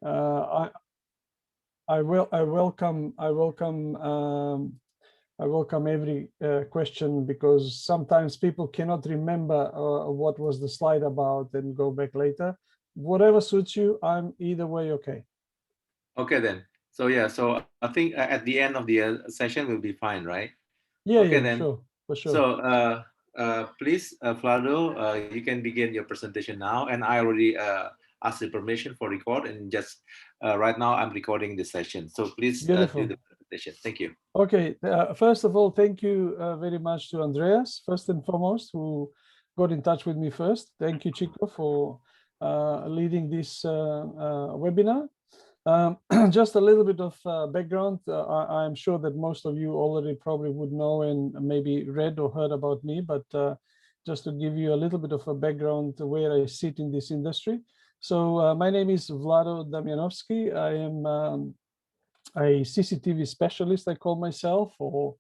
I welcome every question, because sometimes people cannot remember what was the slide about and go back later. Whatever suits you, I'm either way okay. Okay then. So yeah, so I think at the end of the session will be fine, right? Yeah, Okay yeah, then. sure, for sure. So please, Vlado, you can begin your presentation now. And I already asked the permission for record, and just right now I'm recording the session. So please do Beautiful. the presentation. Thank you. Okay, first of all, thank you very much to Andreas, first and foremost, who got in touch with me first. Thank you, Chico, for leading this webinar. Just a little bit of background. I'm sure that most of you already probably would know and maybe read or heard about me, but just to give you a little bit of a background where I sit in this industry. So my name is Vlado Damjanovski. I am a CCTV specialist, I call myself, or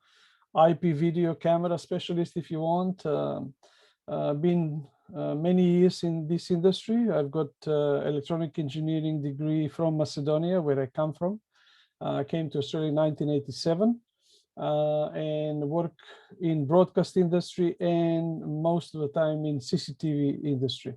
IP video camera specialist, if you want. Been many years in this industry. I've got electronic engineering degree from Macedonia, where I come from. I came to Australia in 1987 and work in broadcast industry and most of the time in CCTV industry.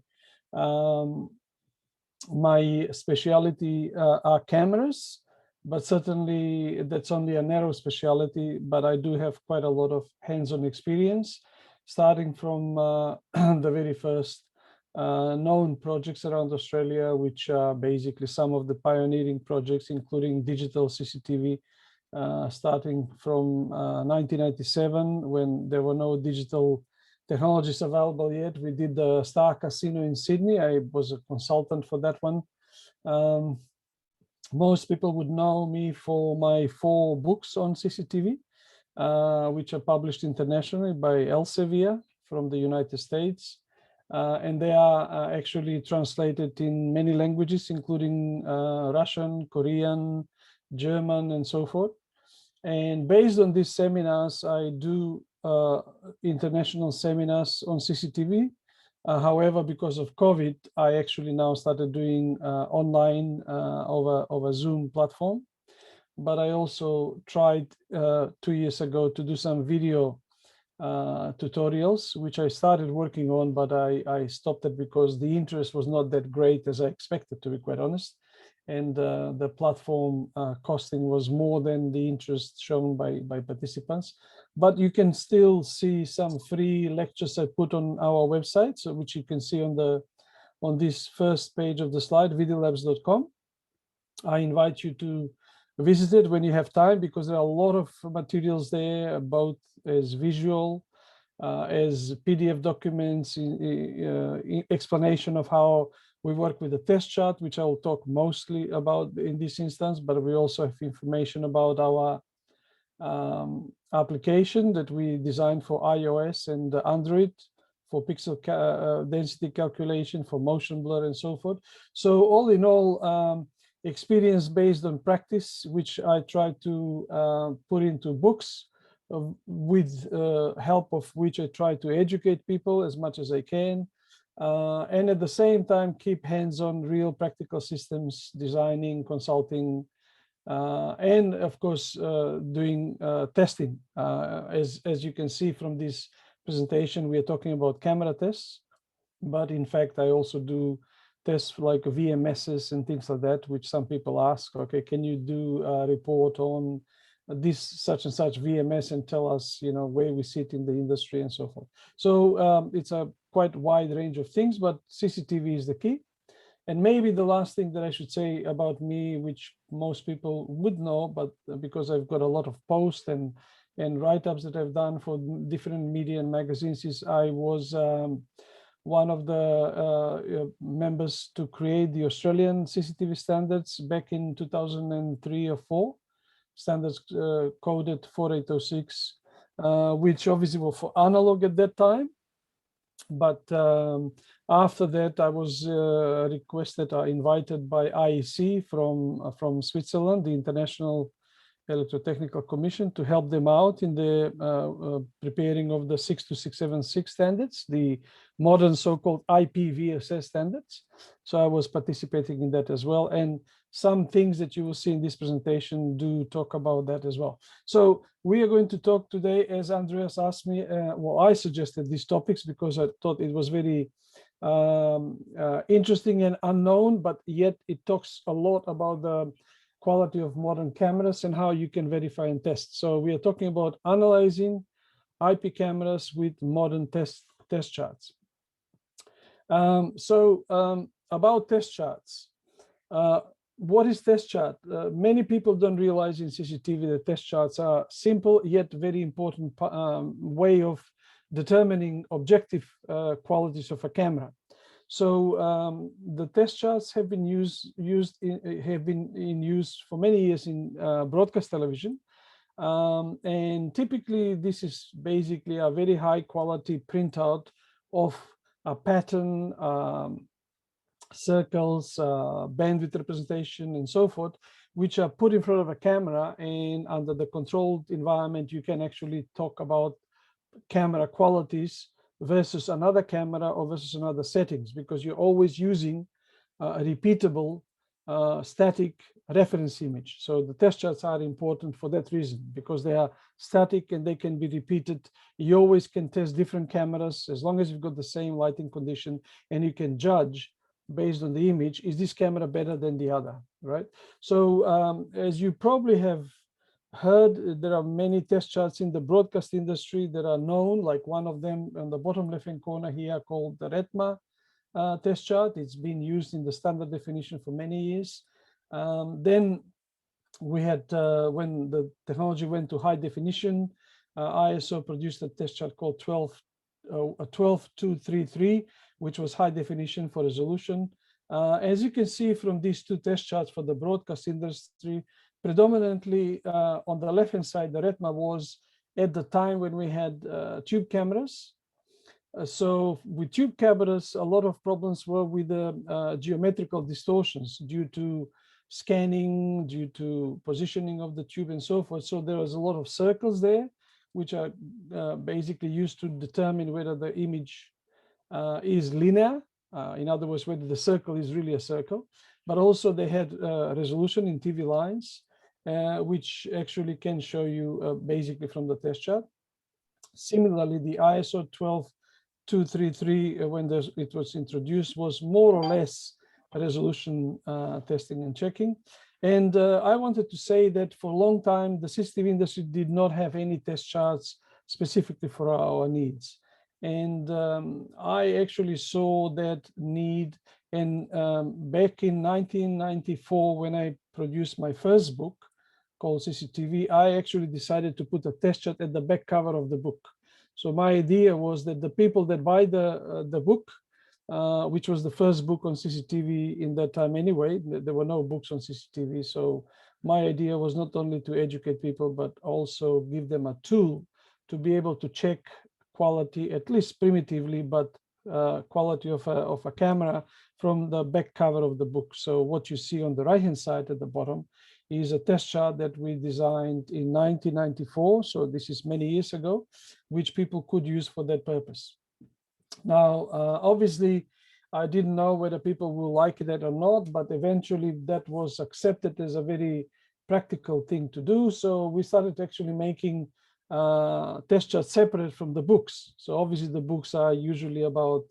My specialty are cameras, but certainly that's only a narrow specialty, but I do have quite a lot of hands-on experience, starting from the very first known projects around Australia, which are basically some of the pioneering projects, including digital CCTV, starting from 1997, when there were no digital technologies available yet. We did the Star Casino in Sydney. I was a consultant for that one. Um, Most people would know me for my 4 books on CCTV, which are published internationally by Elsevier from the United States. And they are actually translated in many languages, including Russian, Korean, German, and so forth. And based on these seminars, I do international seminars on CCTV. However, because of COVID, I actually now started doing online over Zoom platform. But I also tried 2 years ago to do some video tutorials, which I started working on, but I stopped it because the interest was not that great as I expected, to be quite honest. And the platform costing was more than the interest shown by participants. But you can still see some free lectures I put on our website, so which you can see on this first page of the slide, vidilabs.com. I invite you to visit it when you have time, because there are a lot of materials there, both as visual, as PDF documents, explanation of how we work with the test chart, which I will talk mostly about in this instance, but we also have information about our application that we designed for iOS and Android for pixel density calculation, for motion blur, and so forth. So all in all, experience based on practice, which I try to put into books, with help of which I try to educate people as much as I can. And at the same time, keep hands-on real practical systems, designing, consulting, and of course, doing testing. As you can see from this presentation, we are talking about camera tests, but in fact, I also do tests like VMSs and things like that, which some people ask, okay, can you do a report on this such and such VMS and tell us, where we sit in the industry and so forth. So it's a quite wide range of things, but CCTV is the key. And maybe the last thing that I should say about me, which most people would know, but because I've got a lot of posts and write-ups that I've done for different media and magazines, is I was one of the members to create the Australian CCTV standards back in 2003 or 4, standards coded 4806, which obviously were for analog at that time. But after that, I was requested, invited by IEC from Switzerland, the International Electrotechnical Commission to help them out in the preparing of the 62676 standards, the modern so-called IPVSS standards. So I was participating in that as well. And some things that you will see in this presentation do talk about that as well. So we are going to talk today, as Andreas asked me, well, I suggested these topics because I thought it was very interesting and unknown, but yet it talks a lot about the quality of modern cameras and how you can verify and test. So we are talking about analyzing IP cameras with modern test charts. About test charts. What is test chart? Many people don't realize in CCTV that test charts are simple yet very important way of determining objective qualities of a camera. So the test charts have been in use for many years in broadcast television, and typically this is basically a very high quality printout of a pattern, circles, bandwidth representation, and so forth, which are put in front of a camera, and under the controlled environment you can actually talk about camera qualities versus another camera or versus another settings, because you're always using a repeatable static reference image. So the test charts are important for that reason, because they are static and they can be repeated. You always can test different cameras as long as you've got the same lighting condition, and you can judge based on the image, is this camera better than the other, right? So as you probably have heard, there are many test charts in the broadcast industry that are known, like one of them on the bottom left-hand corner here called the RETMA test chart. It's been used in the standard definition for many years. Then we had, when the technology went to high definition, ISO produced a test chart called 12233, which was high definition for resolution. As you can see from these two test charts for the broadcast industry, predominantly on the left-hand side, the RETMA was at the time when we had tube cameras. So with tube cameras, a lot of problems were with the geometrical distortions due to scanning, due to positioning of the tube and so forth. So there was a lot of circles there, which are basically used to determine whether the image is linear. In other words, whether the circle is really a circle. But also they had resolution in TV lines, which actually can show you basically from the test chart. Similarly, the ISO 12233, when it was introduced, was more or less resolution testing and checking. And I wanted to say that for a long time, the CCTV industry did not have any test charts specifically for our needs. And I actually saw that need. And back in 1994, when I produced my first book called CCTV, I actually decided to put a test chart at the back cover of the book. So my idea was that the people that buy the book, which was the first book on CCTV in that time anyway, there were no books on CCTV. So my idea was not only to educate people, but also give them a tool to be able to check quality, at least primitively, but quality of a camera from the back cover of the book. So what you see on the right-hand side at the bottom is a test chart that we designed in 1994. So this is many years ago, which people could use for that purpose. Now, obviously, I didn't know whether people will like that or not, but eventually that was accepted as a very practical thing to do. So we started actually making test charts separate from the books. So obviously the books are usually about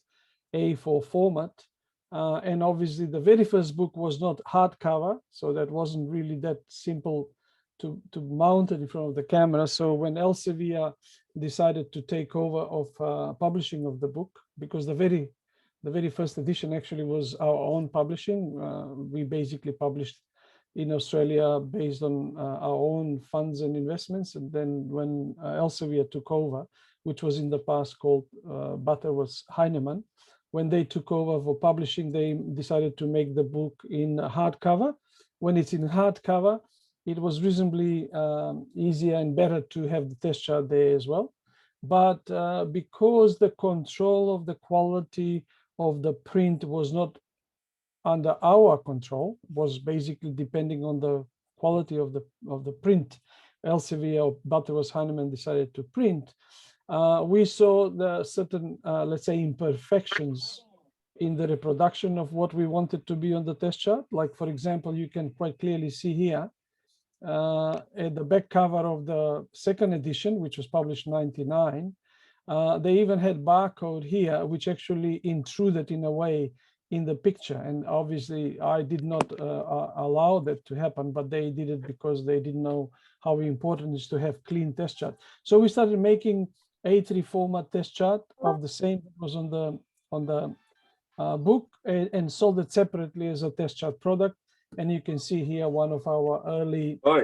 A4 format. And obviously the very first book was not hardcover, so that wasn't really that simple to mount it in front of the camera. So when Elsevier decided to take over of publishing of the book, because the very first edition actually was our own publishing, we basically published in Australia based on our own funds and investments. And then when Elsevier took over, which was in the past called Butterworth Heinemann, when they took over for publishing, they decided to make the book in hardcover. When it's in hardcover, it was reasonably easier and better to have the test chart there as well. But because the control of the quality of the print was not under our control, was basically depending on the quality of the print Elsevier or Butterworth Heinemann decided to print, we saw the certain, let's say, imperfections in the reproduction of what we wanted to be on the test chart. Like, for example, you can quite clearly see here at the back cover of the second edition, which was published in '99, they even had barcode here, which actually intruded in a way in the picture. And obviously, I did not allow that to happen, but they did it because they didn't know how important it is to have clean test chart. So we started making A3 format test chart of the same that was on the book and sold it separately as a test chart product. And you can see here one of our early. Oi.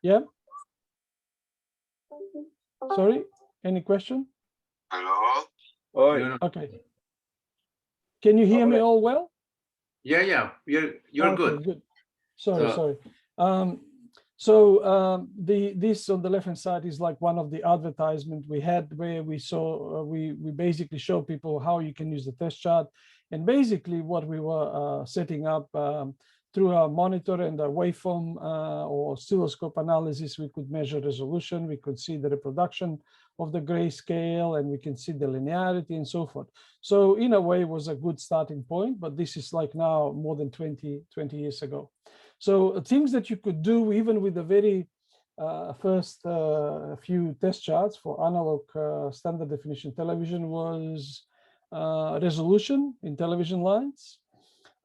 Yeah. Sorry, any question? Hello. Oi. Okay. Can you hear me all well? Yeah, you're okay, good. Sorry. This on the left-hand side is like one of the advertisement we had where we saw, we basically show people how you can use the test chart. And basically what we were setting up through a monitor and a waveform or oscilloscope analysis, we could measure resolution, we could see the reproduction of the grayscale, and we can see the linearity and so forth. So in a way it was a good starting point, but this is like now more than 20 years ago. So things that you could do even with the very first few test charts for analog standard definition television was resolution in television lines.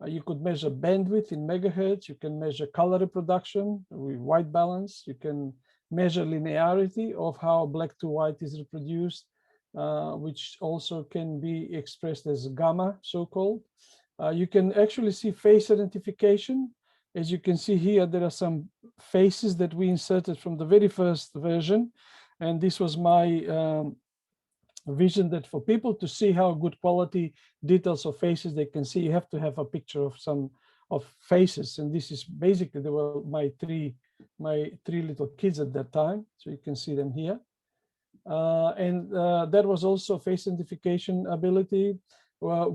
You could measure bandwidth in megahertz. You can measure color reproduction with white balance. You can measure linearity of how black to white is reproduced, which also can be expressed as gamma, so-called. You can actually see face identification. As you can see here, there are some faces that we inserted from the very first version. And this was my vision that for people to see how good quality details of faces they can see, you have to have a picture of some of faces. And this is basically, they were my three little kids at that time. So you can see them here. That was also face identification ability.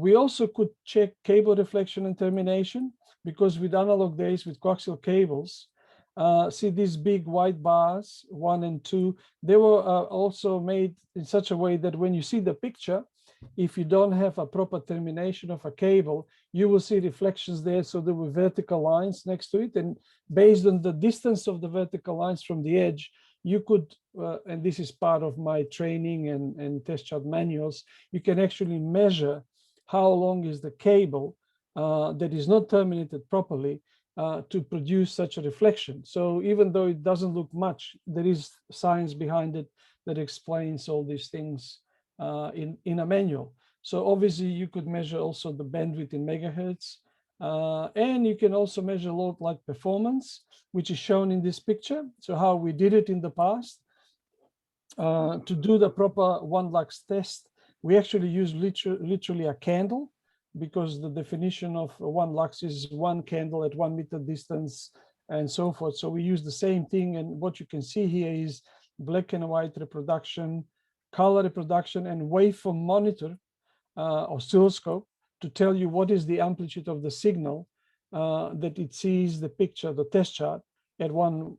We also could check cable reflection and termination, because with analog days, with coaxial cables, see these big white bars, 1 and 2, they were also made in such a way that when you see the picture, if you don't have a proper termination of a cable, you will see reflections there. So there were vertical lines next to it. And based on the distance of the vertical lines from the edge, you could, and this is part of my training and test chart manuals, you can actually measure how long is the cable that is not terminated properly to produce such a reflection. So even though it doesn't look much, there is science behind it that explains all these things in a manual. So obviously you could measure also the bandwidth in megahertz, and you can also measure load like performance, which is shown in this picture. So how we did it in the past. To do the proper 1 lux test, we actually use literally a candle, because the definition of 1 lux is 1 candle at 1 meter distance and so forth. So we use the same thing. And what you can see here is black and white reproduction, color reproduction, and waveform monitor, oscilloscope, to tell you what is the amplitude of the signal that it sees the picture, the test chart at 1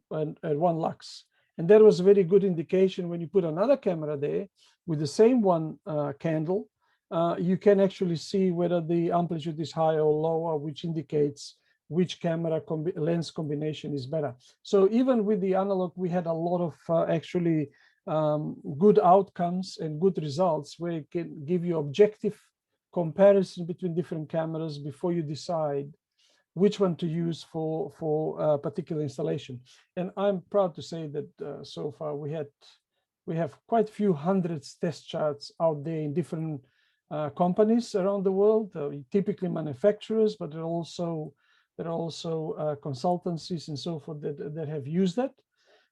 lux. And that was a very good indication. When you put another camera there with the same 1 candle, you can actually see whether the amplitude is higher or lower, which indicates which camera lens combination is better. So even with the analog, we had a lot of actually good outcomes and good results, where it can give you objective comparison between different cameras before you decide which one to use for a particular installation. And I'm proud to say that so far we have quite a few hundreds test charts out there in different companies around the world, typically manufacturers, but there are also consultancies and so forth that have used it.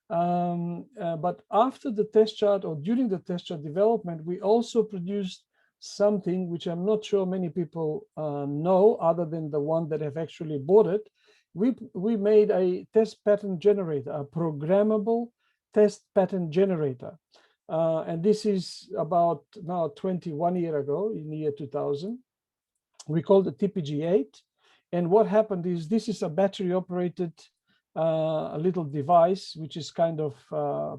But after the test chart or during the test chart development, we also produced something which I'm not sure many people know, other than the one that have actually bought it. We made a test pattern generator, a programmable test pattern generator. And this is about now 21 years ago, in the year 2000. We called it TPG-8. And what happened is, this is a battery operated a little device, which is kind of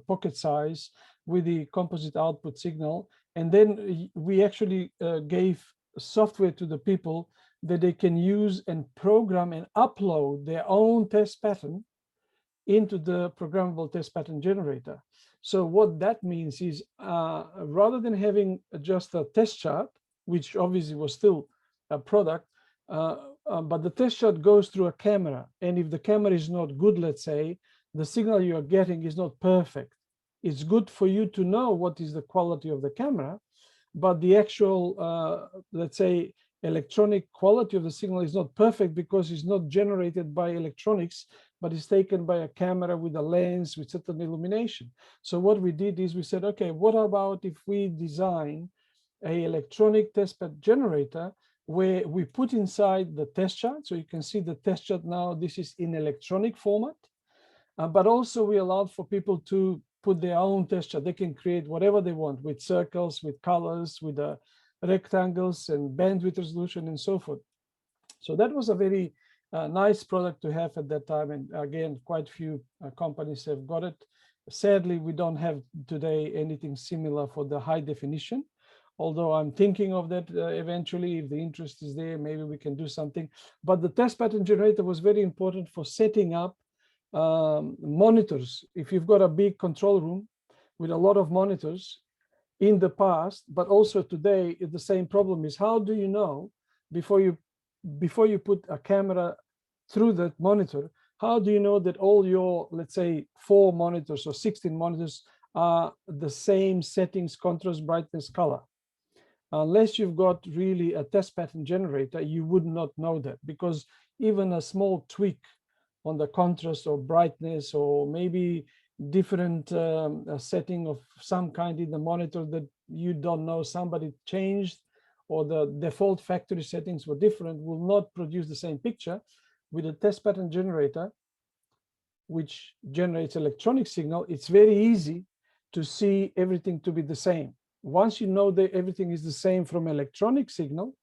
pocket size with the composite output signal. And then we actually gave software to the people that they can use and program and upload their own test pattern into the programmable test pattern generator. So what that means is rather than having just a test chart, which obviously was still a product, but the test chart goes through a camera. And if the camera is not good, let's say, the signal you are getting is not perfect. It's good for you to know what is the quality of the camera, but the actual, let's say, electronic quality of the signal is not perfect because it's not generated by electronics, but it's taken by a camera with a lens with certain illumination. So what we did is we said, okay, what about if we design an electronic test pattern generator where we put inside the test chart? So you can see the test chart now, this is in electronic format, but also we allowed for people to put their own test chart. They can create whatever they want with circles, with colors, with rectangles and bandwidth resolution and so forth. So that was a very nice product to have at that time. And again, quite few companies have got it. Sadly, we don't have today anything similar for the high definition, although I'm thinking of that eventually. If the interest is there, maybe we can do something. But the test pattern generator was very important for setting up monitors. If you've got a big control room with a lot of monitors in the past, but also today, the same problem is how do you know before you put a camera through that monitor, how do you know that all your, let's say, 4 monitors or 16 monitors are the same settings, contrast, brightness, color? Unless you've got really a test pattern generator, you would not know that, because even a small tweak on the contrast or brightness, or maybe different setting of some kind in the monitor that you don't know, somebody changed, or the default factory settings were different, will not produce the same picture. With a test pattern generator, which generates electronic signal, it's very easy to see everything to be the same. Once you know that everything is the same from electronic signal,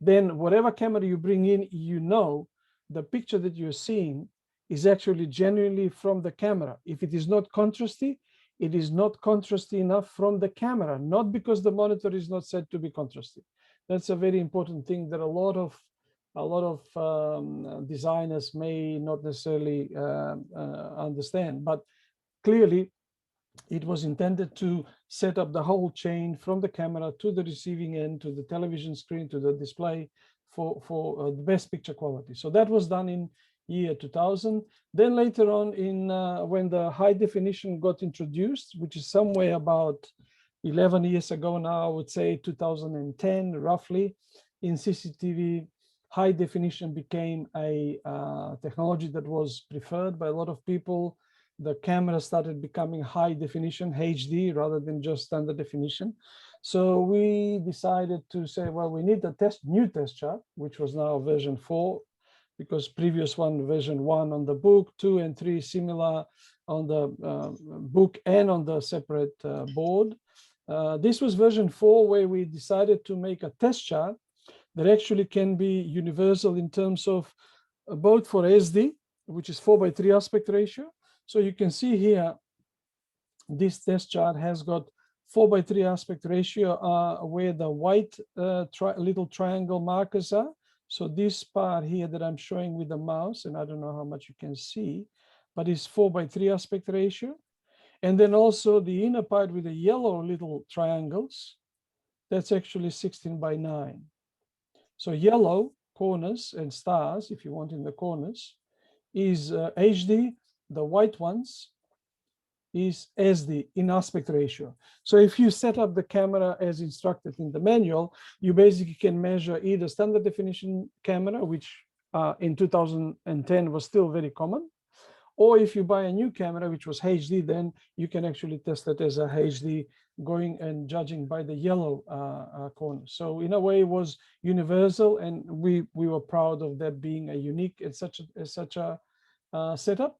then whatever camera you bring in, you know the picture that you're seeing is actually genuinely from the camera. If it is not contrasty, it is not contrasty enough from the camera, not because the monitor is not said to be contrasty. That's a very important thing that a lot of designers may not necessarily understand. But clearly, it was intended to set up the whole chain from the camera to the receiving end, to the television screen, to the display for the best picture quality. So that was done in year 2000. Then later on, in when the high definition got introduced, which is somewhere about 11 years ago now, I would say 2010 roughly, in CCTV, high definition became a technology that was preferred by a lot of people. The camera started becoming high definition, HD, rather than just standard definition. So we decided to say, well, we need a new test chart, which was now version 4, because previous one, version 1 on the book, 2 and 3 similar on the book and on the separate board. This was version 4, where we decided to make a test chart that actually can be universal in terms of both for SD, which is 4:3 aspect ratio. So you can see here, this test chart has got 4:3 aspect ratio where the white little triangle markers are. So this part here that I'm showing with the mouse, and I don't know how much you can see, but it's 4:3 aspect ratio. And then also the inner part with the yellow little triangles, that's actually 16:9. So yellow corners and stars, if you want in the corners, is HD. The white ones is SD in aspect ratio. So if you set up the camera as instructed in the manual, you basically can measure either standard definition camera, which in 2010 was still very common, or if you buy a new camera, which was HD, then you can actually test it as a HD, going and judging by the yellow corner. So in a way, it was universal, and we were proud of that being a unique and such a setup.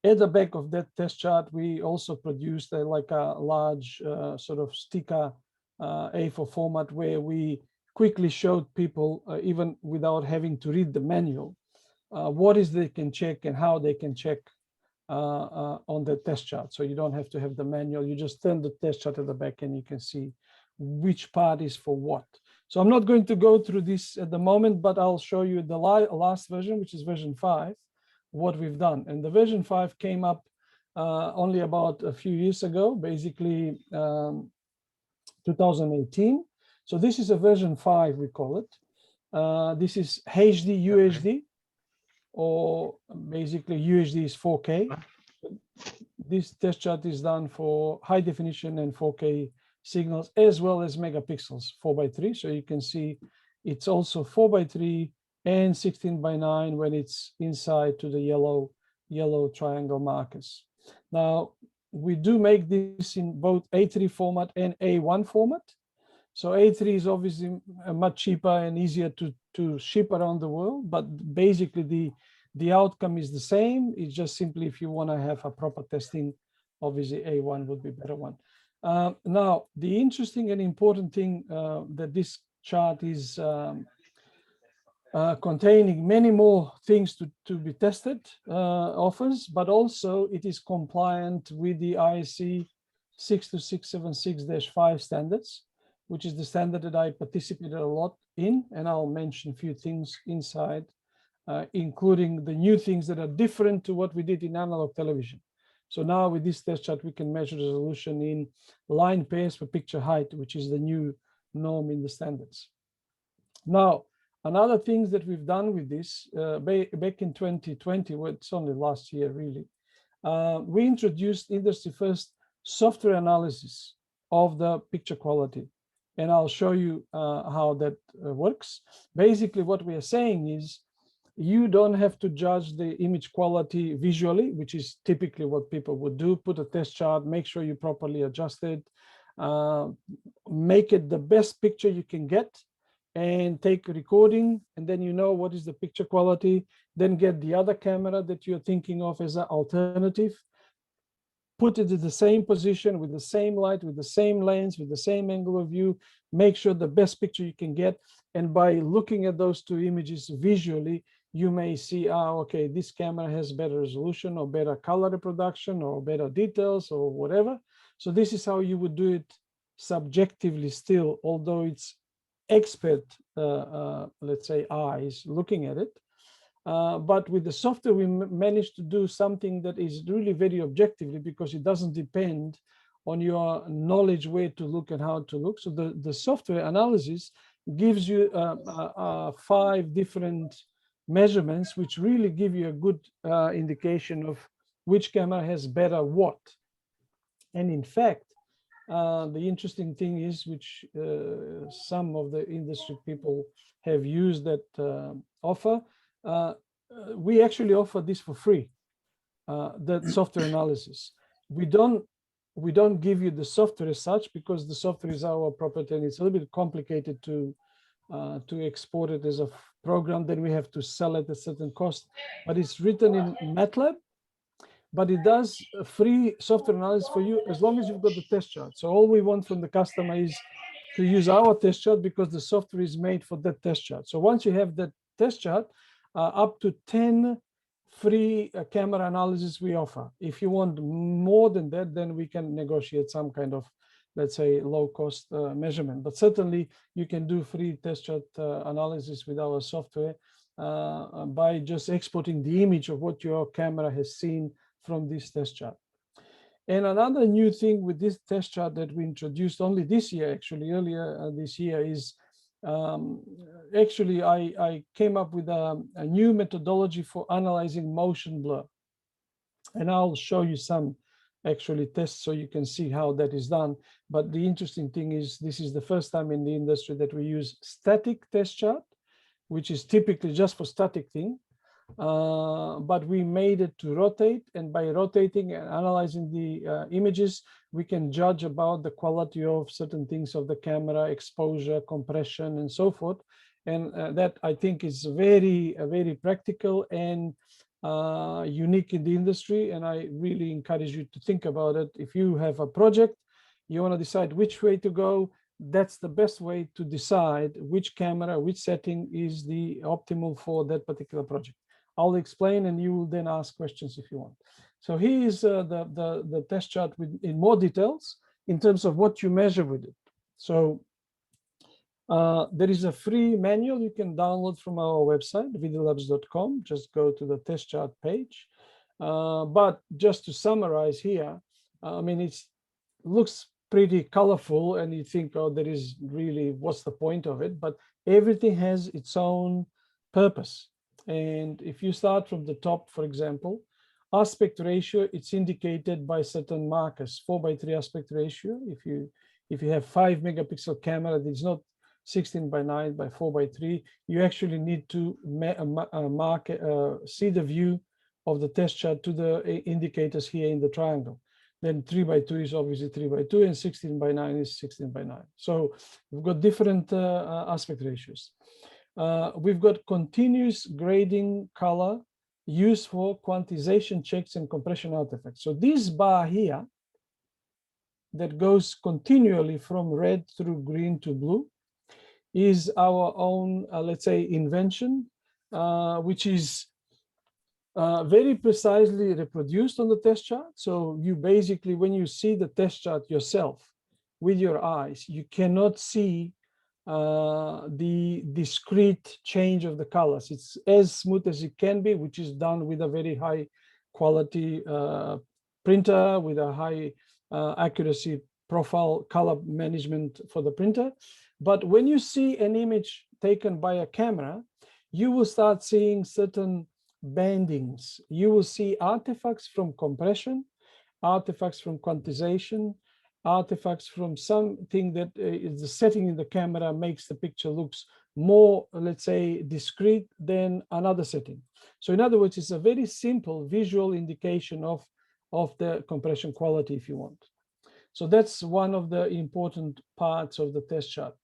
At the back of that test chart, we also produced like a large sort of sticker A4 format, where we quickly showed people, even without having to read the manual, what is they can check and how they can check on the test chart. So you don't have to have the manual. You just turn the test chart at the back and you can see which part is for what. So I'm not going to go through this at the moment, but I'll show you the last version, which is version 5, what we've done. And the version 5 came up only about a few years ago, basically 2018. So this is a version 5, we call it. This is HD UHD, or basically UHD is 4K. This test chart is done for high definition and 4K signals, as well as megapixels 4x3. So you can see it's also 4x3 and 16:9 when it's inside to the yellow triangle markers. Now, we do make this in both A3 format and A1 format. So A3 is obviously much cheaper and easier to ship around the world, but basically the outcome is the same. It's just simply if you want to have a proper testing, obviously A1 would be a better one. Now, the interesting and important thing that this chart is containing many more things to be tested offers, but also it is compliant with the IEC 62676-5 standards, which is the standard that I participated a lot in, and I'll mention a few things inside, including the new things that are different to what we did in analog television. So now with this test chart, we can measure resolution in line pairs per picture height, which is the new norm in the standards. Now, another things that we've done with this, back in 2020, well, it's only last year really, we introduced industry first software analysis of the picture quality. And I'll show you how that works. Basically, what we are saying is you don't have to judge the image quality visually, which is typically what people would do. Put a test chart, make sure you properly adjust it, make it the best picture you can get, and take a recording, and then you know what is the picture quality. Then get the other camera that you're thinking of as an alternative, put it in the same position with the same light, with the same lens, with the same angle of view, make sure the best picture you can get. And by looking at those two images visually, you may see, okay, this camera has better resolution or better color reproduction or better details or whatever. So this is how you would do it subjectively still, although it's expert, let's say, eyes looking at it. But with the software, we managed to do something that is really very objectively, because it doesn't depend on your knowledge where to look and how to look. So the software analysis gives you 5 different measurements, which really give you a good indication of which camera has better what. And in fact, the interesting thing is, which some of the industry people have used that offer, we actually offer this for free, that software analysis. We don't give you the software as such, because the software is our property and it's a little bit complicated to export it as a program. Then we have to sell it at a certain cost, but it's written in MATLAB. But it does a free software analysis for you as long as you've got the test chart. So all we want from the customer is to use our test chart, because the software is made for that test chart. So once you have that test chart, up to 10 free camera analysis we offer. If you want more than that, then we can negotiate some kind of, let's say, low cost measurement. But certainly you can do free test chart analysis with our software by just exporting the image of what your camera has seen from this test chart. And another new thing with this test chart that we introduced only this year, actually earlier this year, is actually I came up with a new methodology for analyzing motion blur. And I'll show you some actually tests so you can see how that is done. But the interesting thing is, this is the first time in the industry that we use static test chart, which is typically just for static thing. But we made it to rotate, and by rotating and analyzing the images, we can judge about the quality of certain things of the camera, exposure, compression, and so forth. And that, I think, is very, very practical and unique in the industry. And I really encourage you to think about it. If you have a project, you want to decide which way to go, that's the best way to decide which camera, which setting is the optimal for that particular project. I'll explain and you will then ask questions if you want. So here is the test chart in more details in terms of what you measure with it. So there is a free manual you can download from our website, vidilabs.com. Just go to the test chart page. But just to summarize here, I mean, it looks pretty colorful and you think, oh, there is really, what's the point of it? But everything has its own purpose. And if you start from the top, for example, aspect ratio, it's indicated by certain markers, 4:3 aspect ratio. If you have 5 megapixel camera, it's not 16:9 by 4:3. You actually need to see the view of the test chart to the indicators here in the triangle. Then 3:2 is obviously 3:2 and 16:9 is 16:9. So we've got different aspect ratios. We've got continuous grading color used for quantization checks and compression artifacts. So this bar here that goes continually from red through green to blue is our own, let's say, invention, which is very precisely reproduced on the test chart. So you basically, when you see the test chart yourself with your eyes, you cannot see the discrete change of the colors. It's as smooth as it can be, which is done with a very high quality printer with a high accuracy profile color management for the printer. But when you see an image taken by a camera, you will start seeing certain bandings. You will see artifacts from compression, artifacts from quantization, artifacts from something that is the setting in the camera makes the picture looks more, let's say, discrete than another setting. So in other words, it's a very simple visual indication of the compression quality, if you want. So that's one of the important parts of the test chart.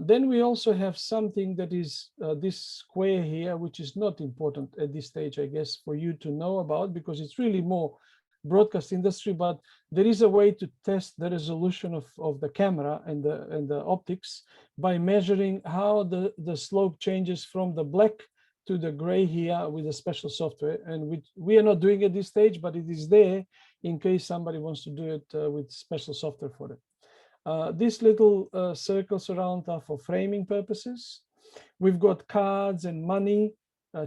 Then we also have something that is this square here, which is not important at this stage, I guess, for you to know about, because it's really more broadcast industry, but there is a way to test the resolution of the camera and the optics by measuring how the slope changes from the black to the gray here with a special software. And we are not doing it at this stage, but it is there in case somebody wants to do it with special software for it. These little circles around are for framing purposes. We've got cards and money,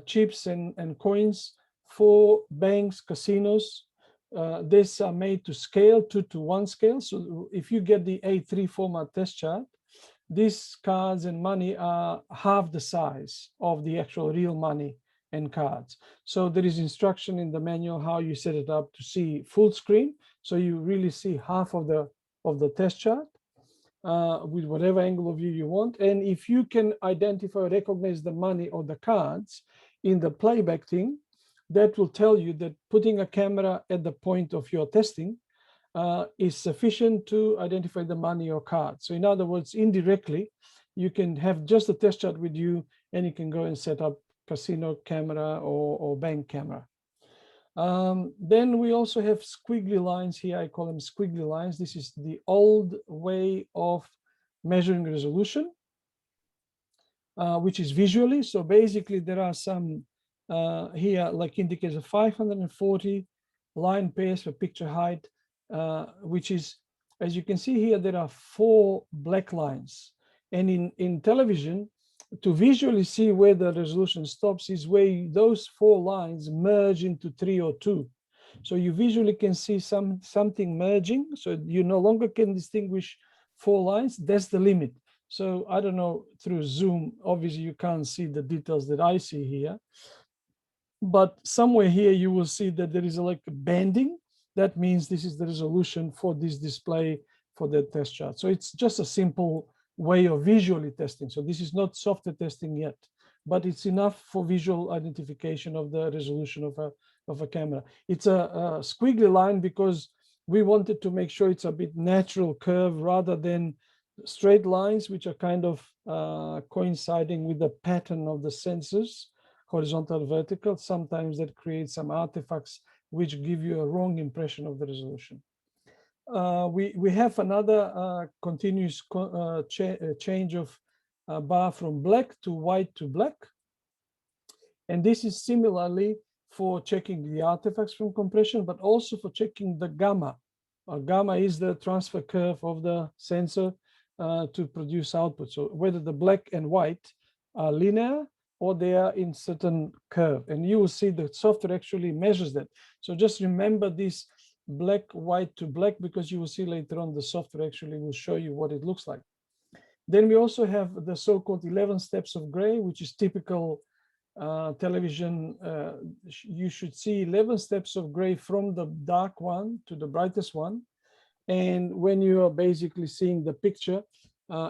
chips and coins for banks, casinos. These are made to scale, 2:1 scale. So if you get the A3 format test chart, these cards and money are half the size of the actual real money and cards. So there is instruction in the manual how you set it up to see full screen. So you really see half of the test chart with whatever angle of view you want. And if you can identify or recognize the money or the cards in the playback thing, that will tell you that putting a camera at the point of your testing is sufficient to identify the money or card. So in other words, indirectly, you can have just a test chart with you and you can go and set up casino camera or bank camera. Then we also have squiggly lines here. I call them squiggly lines. This is the old way of measuring resolution, which is visually. So basically there are some here like indicates a 540 line pairs for picture height, which is, as you can see here, there are 4 black lines. And in television, to visually see where the resolution stops is where those 4 lines merge into 3 or 2. So you visually can see something merging. So you no longer can distinguish 4 lines. That's the limit. So I don't know, through Zoom, obviously you can't see the details that I see here. But somewhere here you will see that there is like a banding. That means this is the resolution for this display for the test chart. So it's just a simple way of visually testing. So this is not software testing yet, but it's enough for visual identification of the resolution of a camera. It's a squiggly line because we wanted to make sure it's a bit natural curve rather than straight lines, which are kind of coinciding with the pattern of the sensors, horizontal, vertical. Sometimes that creates some artifacts which give you a wrong impression of the resolution. We have another continuous change of bar from black to white to black. And this is similarly for checking the artifacts from compression, but also for checking the gamma. Gamma is the transfer curve of the sensor to produce output. So whether the black and white are linear or they are in certain curve. And you will see the software actually measures that. So just remember this black, white to black, because you will see later on the software actually will show you what it looks like. Then we also have the so-called 11 steps of gray, which is typical television. You should see 11 steps of gray from the dark one to the brightest one. And when you are basically seeing the picture,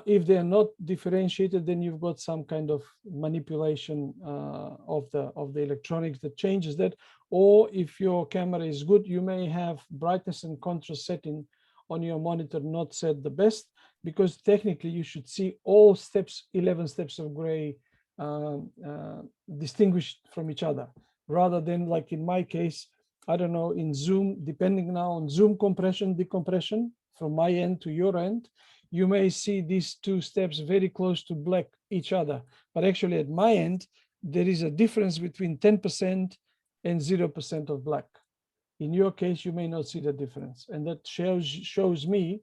if they are not differentiated, then you've got some kind of manipulation of the electronics that changes that. Or if your camera is good, you may have brightness and contrast setting on your monitor not set the best, because technically you should see all steps, 11 steps of gray, distinguished from each other, rather than like in my case, I don't know, in zoom, depending now on zoom compression, decompression from my end to your end, you may see these two steps very close to black each other. But actually at my end, there is a difference between 10% and 0% of black. In your case, you may not see the difference. And that shows me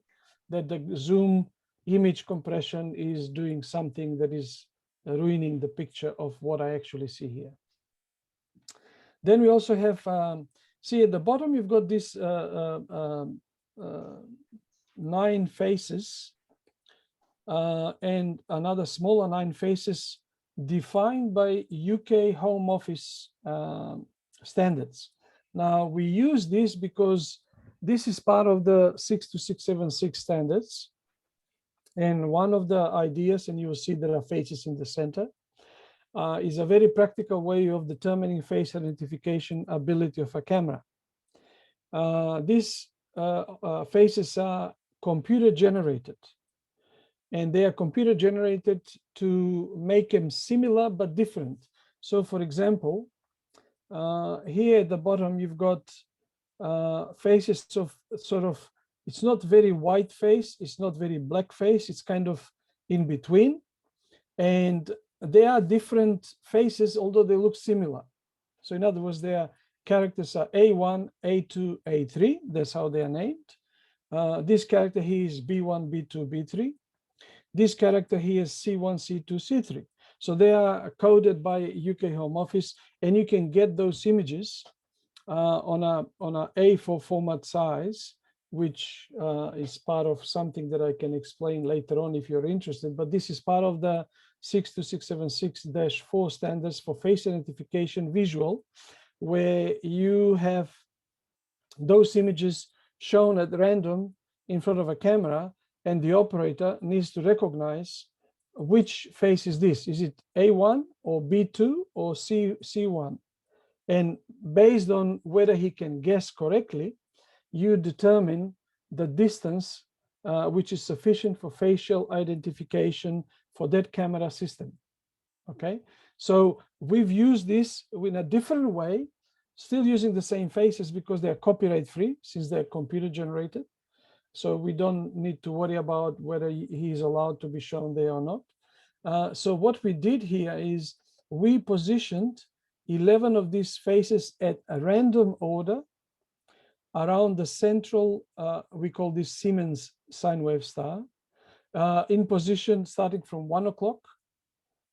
that the zoom image compression is doing something that is ruining the picture of what I actually see here. Then we also have, see at the bottom, you've got this 9 faces and another smaller 9 faces defined by UK Home Office standards. Now we use this because this is part of the 62676 standards. And one of the ideas, and you will see there are faces in the center, is a very practical way of determining face identification ability of a camera. These faces are computer generated, and they are computer generated to make them similar but different. So for example, here at the bottom, you've got faces of sort of, it's not very white face, it's not very black face, it's kind of in between. And they are different faces, although they look similar. So in other words, their characters are A1, A2, A3. That's how they are named. This character here is B1, B2, B3. This character here is C1, C2, C3. So they are coded by UK Home Office, and you can get those images on a A4 format size, which is part of something that I can explain later on if you're interested. But this is part of the 62676-4 standards for face identification visual, where you have those images shown at random in front of a camera, and the operator needs to recognize which face is this. Is it A1 or B2 or C1? And based on whether he can guess correctly, you determine the distance which is sufficient for facial identification for that camera system. Okay, so we've used this in a different way, still using the same faces because they're copyright free since they're computer generated. So we don't need to worry about whether he is allowed to be shown there or not. So what we did here is we positioned 11 of these faces at a random order around the central, we call this Siemens sine wave star, in position starting from 1 o'clock.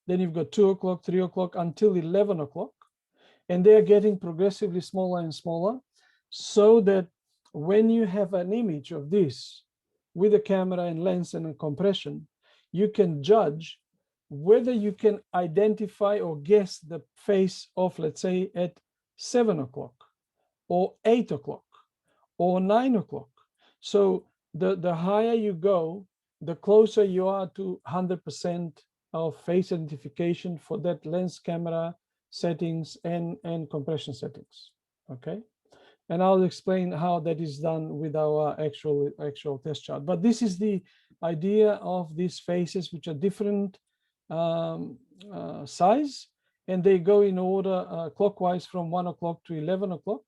Then you've got 2 o'clock, 3 o'clock until 11 o'clock. And they're getting progressively smaller and smaller, so that when you have an image of this with a camera and lens and a compression, you can judge whether you can identify or guess the face of, let's say, at 7 o'clock or 8 o'clock or 9 o'clock. So the higher you go, the closer you are to 100% of face identification for that lens, camera settings and compression settings. Okay, and I'll explain how that is done with our actual test chart. But this is the idea of these faces, which are different size, and they go in order clockwise from 1 o'clock to 11 o'clock,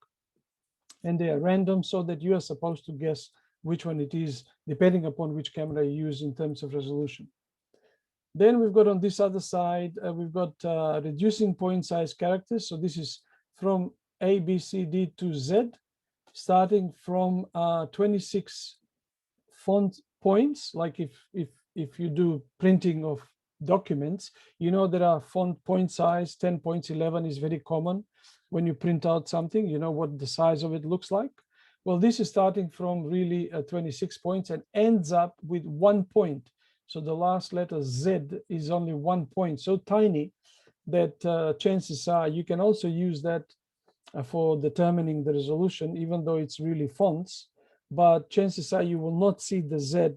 and they are random, so that you are supposed to guess which one it is, depending upon which camera you use in terms of resolution. Then we've got on this other side, we've got reducing point size characters. So this is from A, B, C, D to Z, starting from 26 font points. Like if you do printing of documents, you know, there are font point size, 10 points, 11 is very common. When you print out something, you know what the size of it looks like. Well, this is starting from really 26 points and ends up with 1 point. So the last letter Z is only 1 point, so tiny that chances are you can also use that for determining the resolution, even though it's really fonts. But chances are you will not see the Z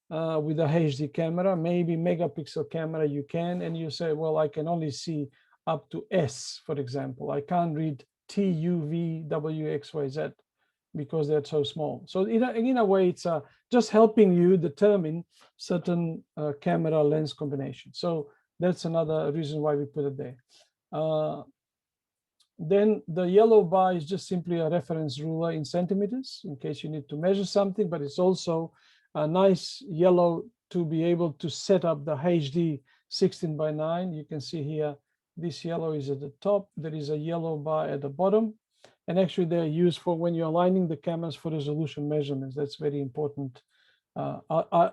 with a HD camera. Maybe megapixel camera you can, and you say, well, I can only see up to S, for example. I can't read T, U, V, W, X, Y, Z because they're so small. So in a way, it's just helping you determine certain camera lens combination. So that's another reason why we put it there. Then the yellow bar is just simply a reference ruler in centimeters in case you need to measure something, but it's also a nice yellow to be able to set up the HD 16:9. You can see here, this yellow is at the top. There is a yellow bar at the bottom. And actually they're used for when you're aligning the cameras for resolution measurements. That's very important.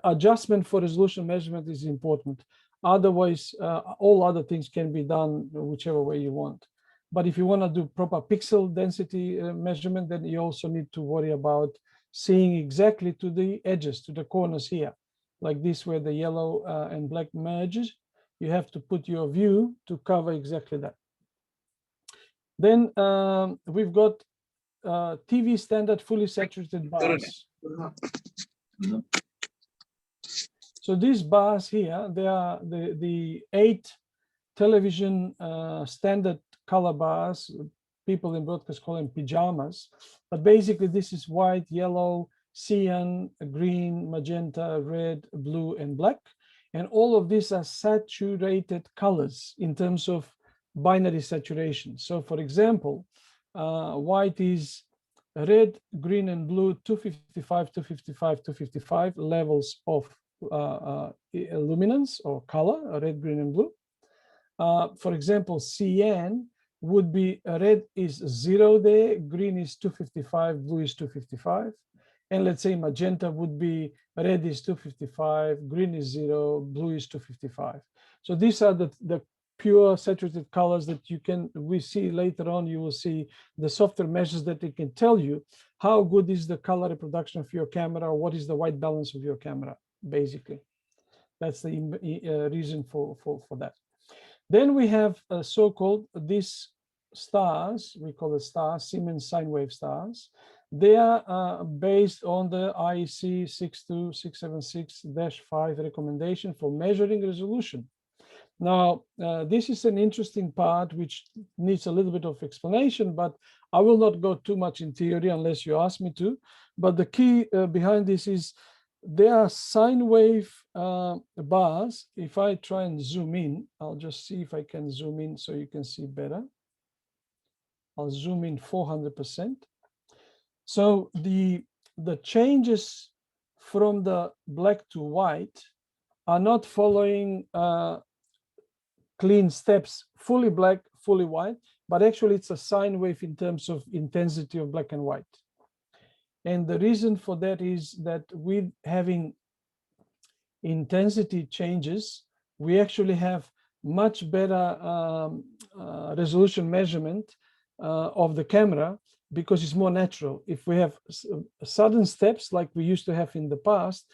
Adjustment for resolution measurement is important. Otherwise, all other things can be done whichever way you want. But if you want to do proper pixel density measurement, then you also need to worry about seeing exactly to the edges, to the corners here, like this, where the yellow and black merges. You have to put your view to cover exactly that. Then we've got TV standard fully saturated bars. So these bars here, they are the 8 television standard color bars. People in broadcast call them pajamas, but basically this is white, yellow, cyan, green, magenta, red, blue, and black. And all of these are saturated colors in terms of binary saturation. So for example, white is red, green, and blue, 255, 255, 255 levels of luminance or color, red, green, and blue. For example, cyan would be red is 0 there, green is 255, blue is 255. And let's say magenta would be red is 255, green is 0, blue is 255. So these are the pure saturated colors that we see later on. You will see the software measures that it can tell you how good is the color reproduction of your camera, what is the white balance of your camera, basically. That's the reason for that. Then we have so-called these stars, we call it stars, Siemens sine wave stars. They are based on the IEC 62676-5 recommendation for measuring resolution. Now, this is an interesting part which needs a little bit of explanation, but I will not go too much in theory unless you ask me to. But the key behind this is there are sine wave bars. If I try and zoom in, I'll just see if I can zoom in so you can see better. I'll zoom in 400%. So the changes from the black to white are not following clean steps, fully black, fully white, but actually it's a sine wave in terms of intensity of black and white. And the reason for that is that with having intensity changes, we actually have much better resolution measurement of the camera because it's more natural. If we have sudden steps like we used to have in the past,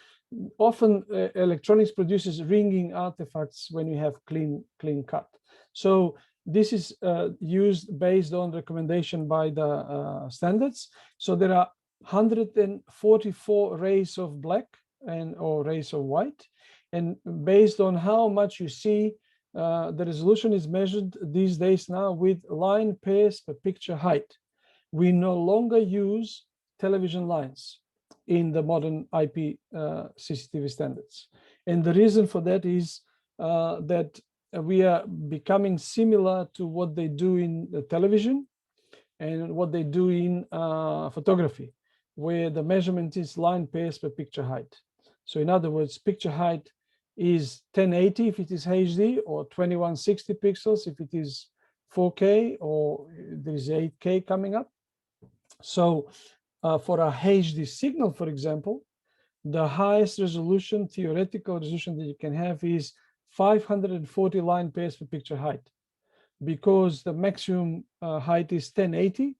often electronics produces ringing artifacts when you have clean cut. So this is used based on recommendation by the standards. So there are 144 rays of black or rays of white, and based on how much you see, the resolution is measured these days now with line pairs per picture height. We no longer use television lines in the modern IP CCTV standards, and the reason for that is that we are becoming similar to what they do in the television and what they do in photography, where the measurement is line pairs per picture height. So in other words, picture height is 1080 if it is HD, or 2160 pixels if it is 4K, or there is 8K coming up. So for a HD signal, for example, the highest resolution, theoretical resolution that you can have is 540 line pairs per picture height, because the maximum height is 1080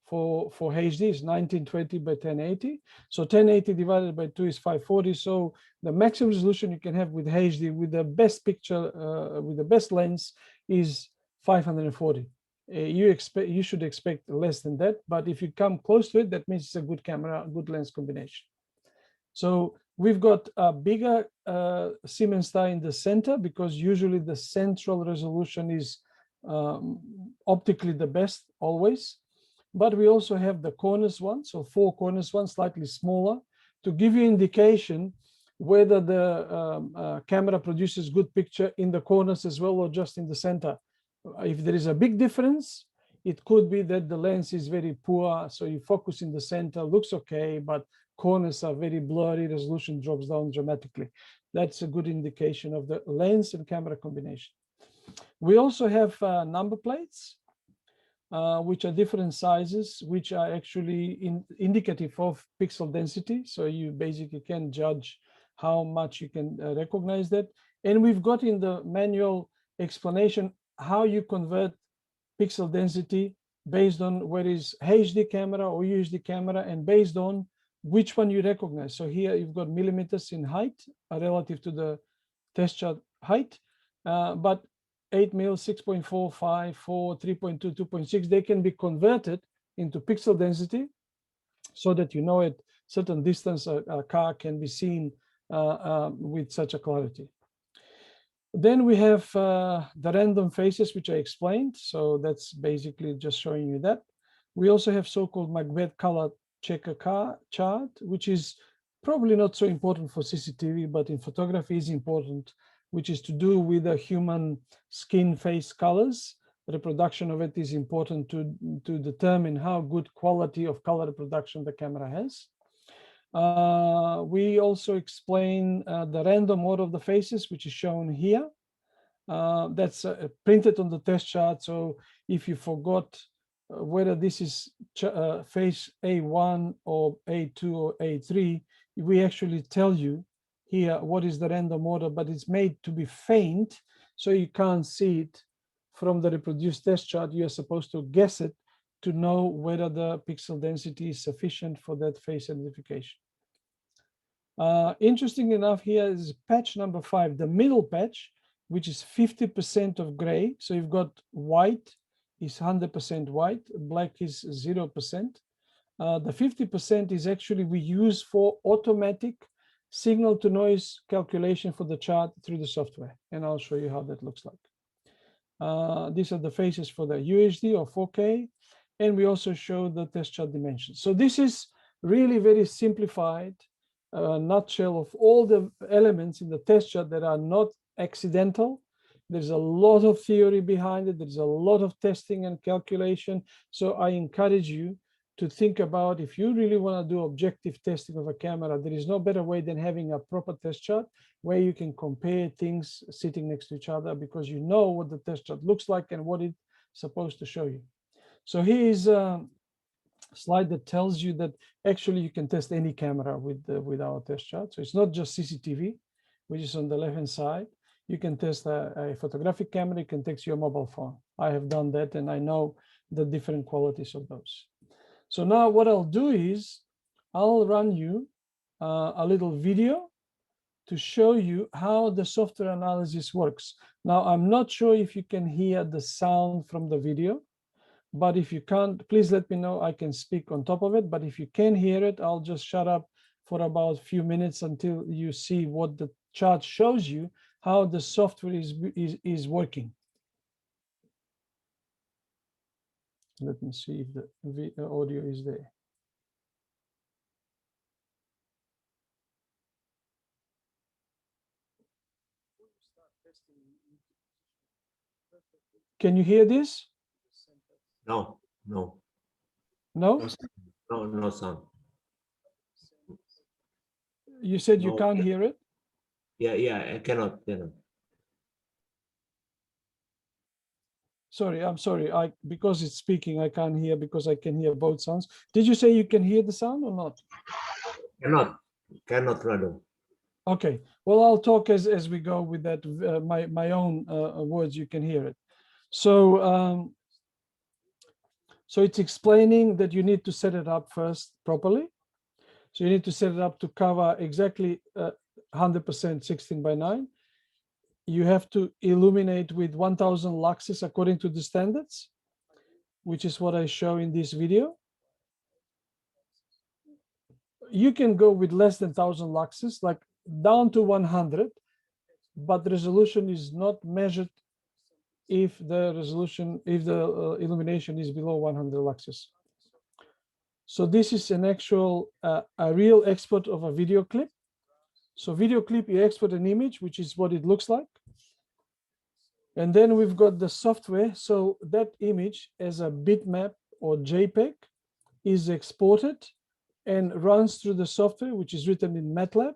for HD is 1920 by 1080. So 1080 divided by 2 is 540. So the maximum resolution you can have with HD with the best picture, with the best lens, is 540. You should expect less than that, but if you come close to it, that means it's a good camera, good lens combination. So we've got a bigger Siemens star in the center, because usually the central resolution is optically the best always. But we also have the corners one, so 4 corners one, slightly smaller, to give you indication whether the camera produces good picture in the corners as well, or just in the center. If there is a big difference, it could be that the lens is very poor, so you focus in the center, looks okay, but corners are very blurry, resolution drops down dramatically. That's a good indication of the lens and camera combination. We also have number plates, which are different sizes, which are actually indicative of pixel density. So you basically can judge how much you can recognize that. And we've got in the manual explanation how you convert pixel density based on whether it's HD camera or UHD camera, and based on which one you recognize. So here you've got millimeters in height relative to the test chart height, but 8 mil, 6.4, 5, 4, 3.2, 2.6, they can be converted into pixel density, so that you know at certain distance a car can be seen with such a clarity. Then we have the random faces, which I explained. So that's basically just showing you that. We also have so-called Macbeth color checker car chart, which is probably not so important for CCTV, but in photography is important, which is to do with the human skin face colors. Reproduction of it is important to determine how good quality of color reproduction the camera has. We also explain the random order of the faces, which is shown here. That's printed on the test chart. So if you forgot whether this is face A1 or A2 or A3, we actually tell you here what is the random order, but it's made to be faint, so you can't see it from the reproduced test chart. You're supposed to guess it to know whether the pixel density is sufficient for that face identification. Interesting enough, here is patch number 5, the middle patch, which is 50% of gray. So you've got white is 100% white, black is 0%. The 50% is actually we use for automatic signal to noise calculation for the chart through the software. And I'll show you how that looks like. These are the faces for the UHD or 4K. And we also show the test chart dimensions. So this is really very simplified nutshell of all the elements in the test chart that are not accidental. There's a lot of theory behind it. There's a lot of testing and calculation. So I encourage you to think about, if you really want to do objective testing of a camera, there is no better way than having a proper test chart where you can compare things sitting next to each other, because you know what the test chart looks like and what it's supposed to show you. So here is a slide that tells you that actually you can test any camera with our test chart. So it's not just CCTV, which is on the left-hand side. You can test a photographic camera, you can test your mobile phone. I have done that, and I know the different qualities of those. So now what I'll do is I'll run you a little video to show you how the software analysis works. Now, I'm not sure if you can hear the sound from the video, but if you can't, please let me know. I can speak on top of it, but if you can hear it, I'll just shut up for about a few minutes until you see what the chart shows you, how the software is working. Let me see if the audio is there. Can you hear this? No, no. No? No sound. You said you can't hear it? Yeah, I cannot. Sorry, I'm sorry. Because it's speaking, I can't hear because I can hear both sounds. Did you say you can hear the sound or not? Cannot, Vlado. Okay. Well, I'll talk as we go with that. My own words, you can hear it. So so it's explaining that you need to set it up first properly. So you need to set it up to cover exactly 100% 16:9. You have to illuminate with 1000 luxes according to the standards, which is what I show in this video. You can go with less than 1000 luxes, like down to 100, but the resolution is not measured if the illumination is below 100 luxes. So this is an actual, a real export of a video clip. So video clip, you export an image, which is what it looks like. And then we've got the software. So that image as a bitmap or JPEG is exported and runs through the software, which is written in MATLAB.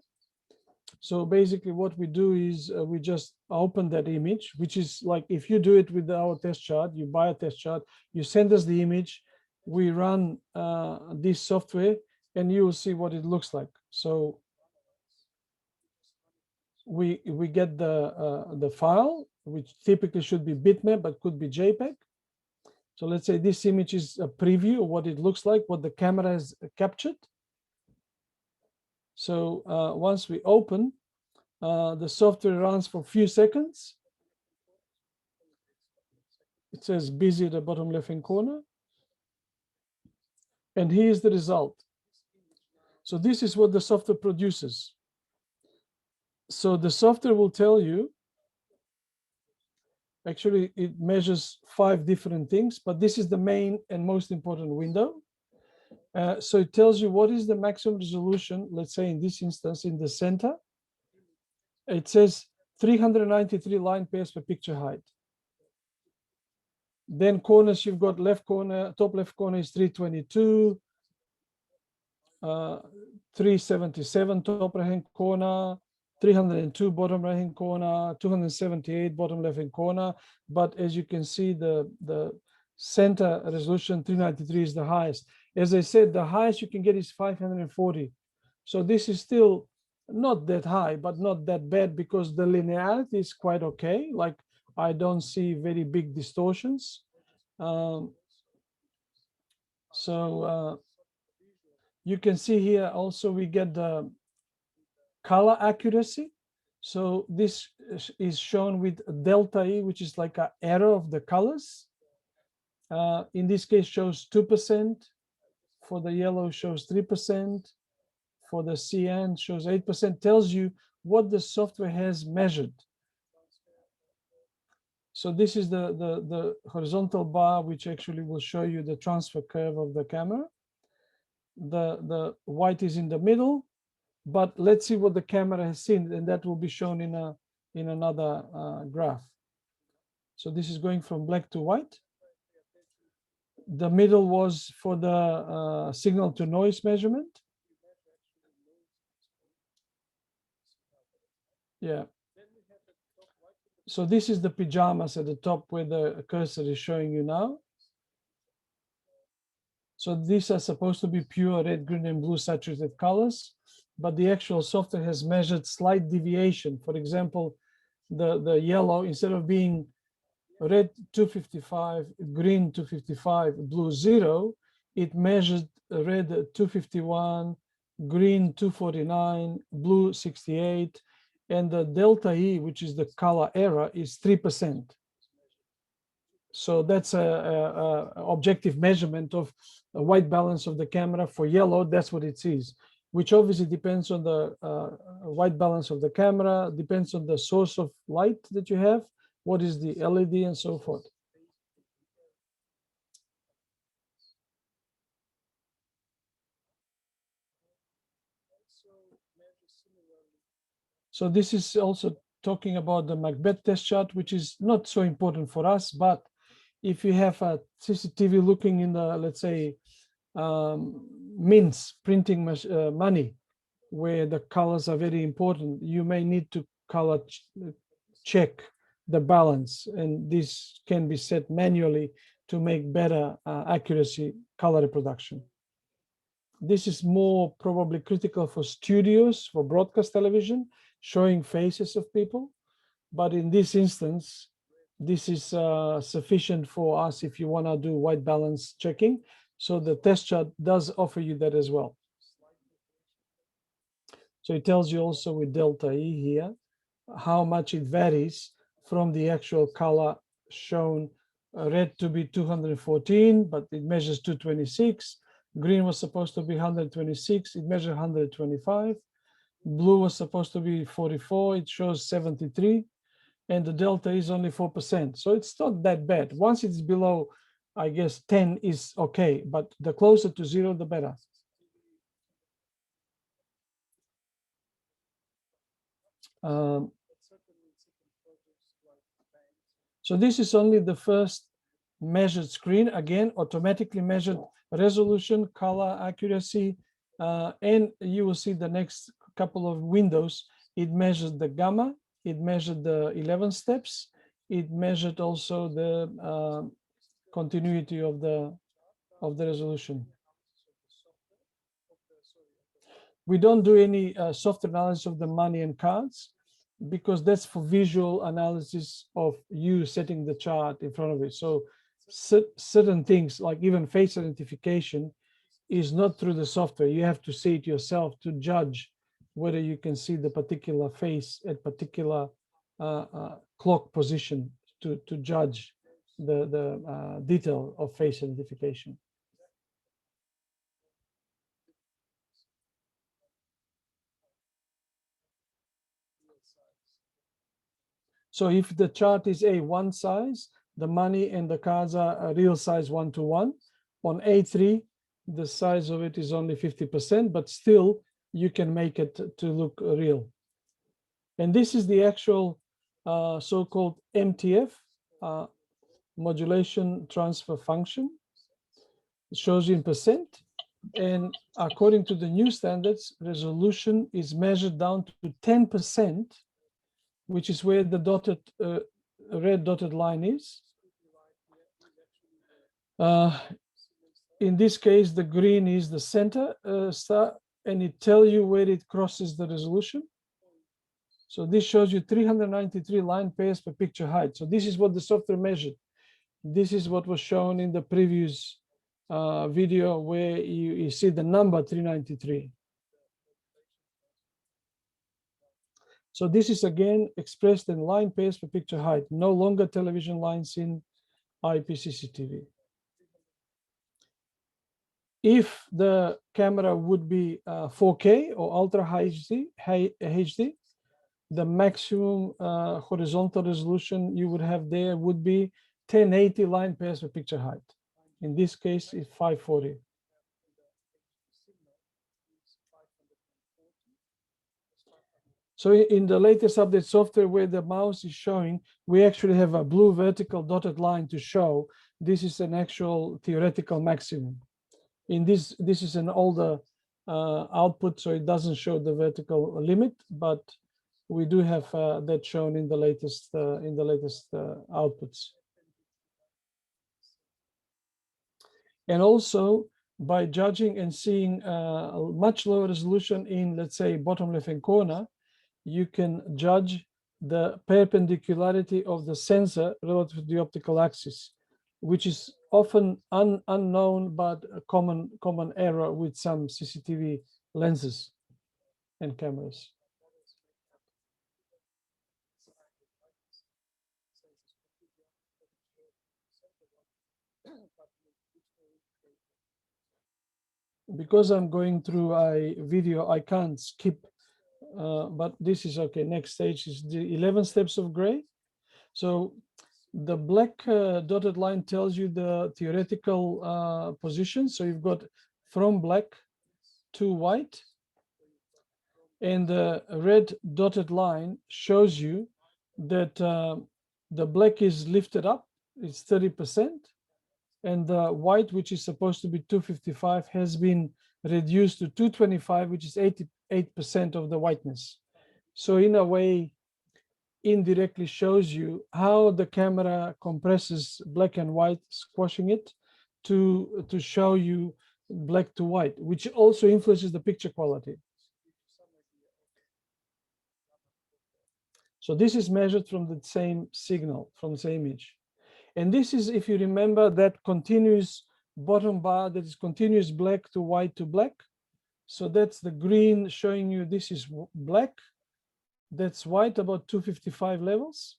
So basically what we do is we just open that image, which is like if you do it with our test chart, you buy a test chart, you send us the image, we run this software, and you will see what it looks like. So we get the file, which typically should be bitmap, but could be JPEG. So let's say this image is a preview of what it looks like, what the camera has captured. So once we open, the software runs for a few seconds. It says busy at the bottom left-hand corner. And here's the result. So this is what the software produces. So the software will tell you, actually it measures 5 different things, but this is the main and most important window. So it tells you what is the maximum resolution, let's say in this instance, in the center. It says 393 line pairs per picture height. Then corners, you've got left corner, top left corner is 322, 377 top right hand corner, 302 bottom right hand corner, 278 bottom left hand corner. But as you can see, the center resolution 393 is the highest. As I said, the highest you can get is 540. So this is still not that high, but not that bad because the linearity is quite okay. Like I don't see very big distortions. You can see here also we get the color accuracy. So this is shown with delta E, which is like an error of the colors. In this case shows 2%. For the yellow shows 3%. For the cyan shows 8%, tells you what the software has measured. So this is the horizontal bar, which actually will show you the transfer curve of the camera. The white is in the middle, but let's see what the camera has seen, and that will be shown in another graph. So this is going from black to white. The middle was for the signal to noise measurement. Yeah. So this is the pajamas at the top where the cursor is showing you now. So these are supposed to be pure red, green, and blue saturated colors, but the actual software has measured slight deviation. For example, the yellow, instead of being red 255, green 255, blue 0, it measured red 251, green 249, blue 68, and the delta E, which is the color error, is 3%. So that's a objective measurement of a white balance of the camera. For yellow, that's what it sees, which obviously depends on the white balance of the camera, depends on the source of light that you have, what is the LED, and so forth. So this is also talking about the Macbeth test chart, which is not so important for us, but if you have a CCTV looking in the, let's say, mints, printing money, where the colors are very important, you may need to color check the balance, and this can be set manually to make better accuracy color reproduction. This is more probably critical for studios, for broadcast television, showing faces of people. But in this instance, this is sufficient for us if you want to do white balance checking. So the test chart does offer you that as well. So it tells you also with delta E here, how much it varies from the actual color shown. Red to be 214, but it measures 226. Green was supposed to be 126, it measured 125. Blue was supposed to be 44, it shows 73. And the delta is only 4%. So it's not that bad. Once it's below, I guess 10 is okay, but the closer to 0, the better. So this is only the first measured screen. Again, automatically measured resolution, color, accuracy, and you will see the next couple of windows. It measured the gamma, it measured the 11 steps, it measured also the continuity of the resolution. We don't do any software analysis of the money and cards, because that's for visual analysis of you setting the chart in front of it. So certain things like even face identification is not through the software. You have to see it yourself to judge whether you can see the particular face at particular clock position to judge the detail of face identification. So if the chart is A1 size, the money and the cards are a real size 1:1. On A3, the size of it is only 50%, but still you can make it to look real. And this is the actual so-called MTF, modulation transfer function. It shows you in percent. And according to the new standards, resolution is measured down to 10%, which is where the dotted red dotted line is. In this case, the green is the center star, and it tells you where it crosses the resolution. So this shows you 393 line pairs per picture height. So this is what the software measured. This is what was shown in the previous video, where you see the number 393. So this is again expressed in line pairs per picture height, no longer television lines in IP CCTV. If the camera would be 4K or ultra HD, the maximum horizontal resolution you would have there would be 1080 line pairs per picture height. In this case, it's 540. So in the latest update software where the mouse is showing, we actually have a blue vertical dotted line to show this is an actual theoretical maximum. In this is an older output, so it doesn't show the vertical limit, but we do have that shown in the latest outputs. And also by judging and seeing a much lower resolution in, let's say, bottom left-hand corner, you can judge the perpendicularity of the sensor relative to the optical axis, which is often unknown but a common error with some CCTV lenses and cameras. Because I'm going through a video, I can't skip, but this is okay. Next stage is the 11 steps of gray. So the black dotted line tells you the theoretical position. So you've got from black to white. And the red dotted line shows you that the black is lifted up, it's 30%. And the white, which is supposed to be 255, has been reduced to 225, which is 88% of the whiteness. So in a way, indirectly shows you how the camera compresses black and white, squashing it to show you black to white, which also influences the picture quality. So this is measured from the same signal, from the same image. And this is, if you remember, that continuous bottom bar, that is continuous black to white to black. So that's the green showing you this is black. That's white, about 255 levels.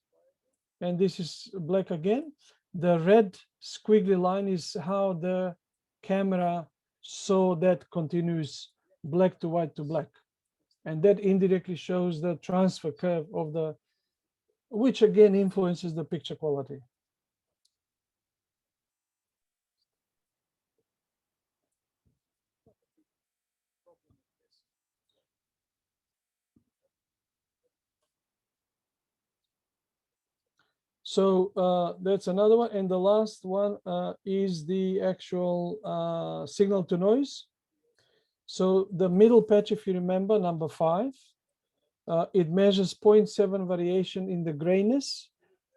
And this is black again. The red squiggly line is how the camera saw that continuous black to white to black. And that indirectly shows the transfer curve of the, which again influences the picture quality. So that's another one. And the last one is the actual signal to noise. So the middle patch, if you remember, number 5, it measures 0.7 variation in the grayness,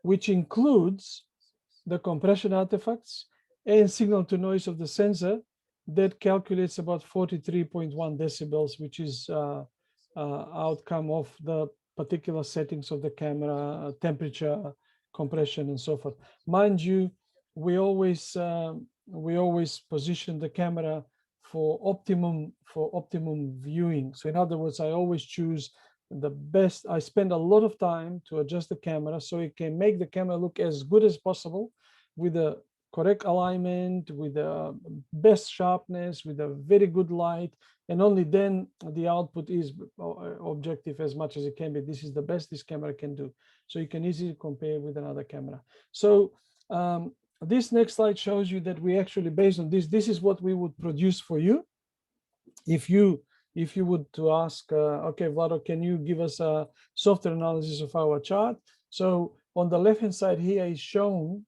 which includes the compression artifacts and signal to noise of the sensor. That calculates about 43.1 decibels, which is outcome of the particular settings of the camera, temperature, compression, and so forth. Mind you, we always position the camera for optimum viewing. So in other words, I always choose the best. I spend a lot of time to adjust the camera so it can make the camera look as good as possible with the correct alignment, with the best sharpness, with a very good light, and only then the output is objective as much as it can be. This is the best this camera can do. So you can easily compare with another camera. So this next slide shows you that we actually, based on this is what we would produce for you. If you would to ask, okay, Vlado, can you give us a software analysis of our chart? So on the left-hand side here is shown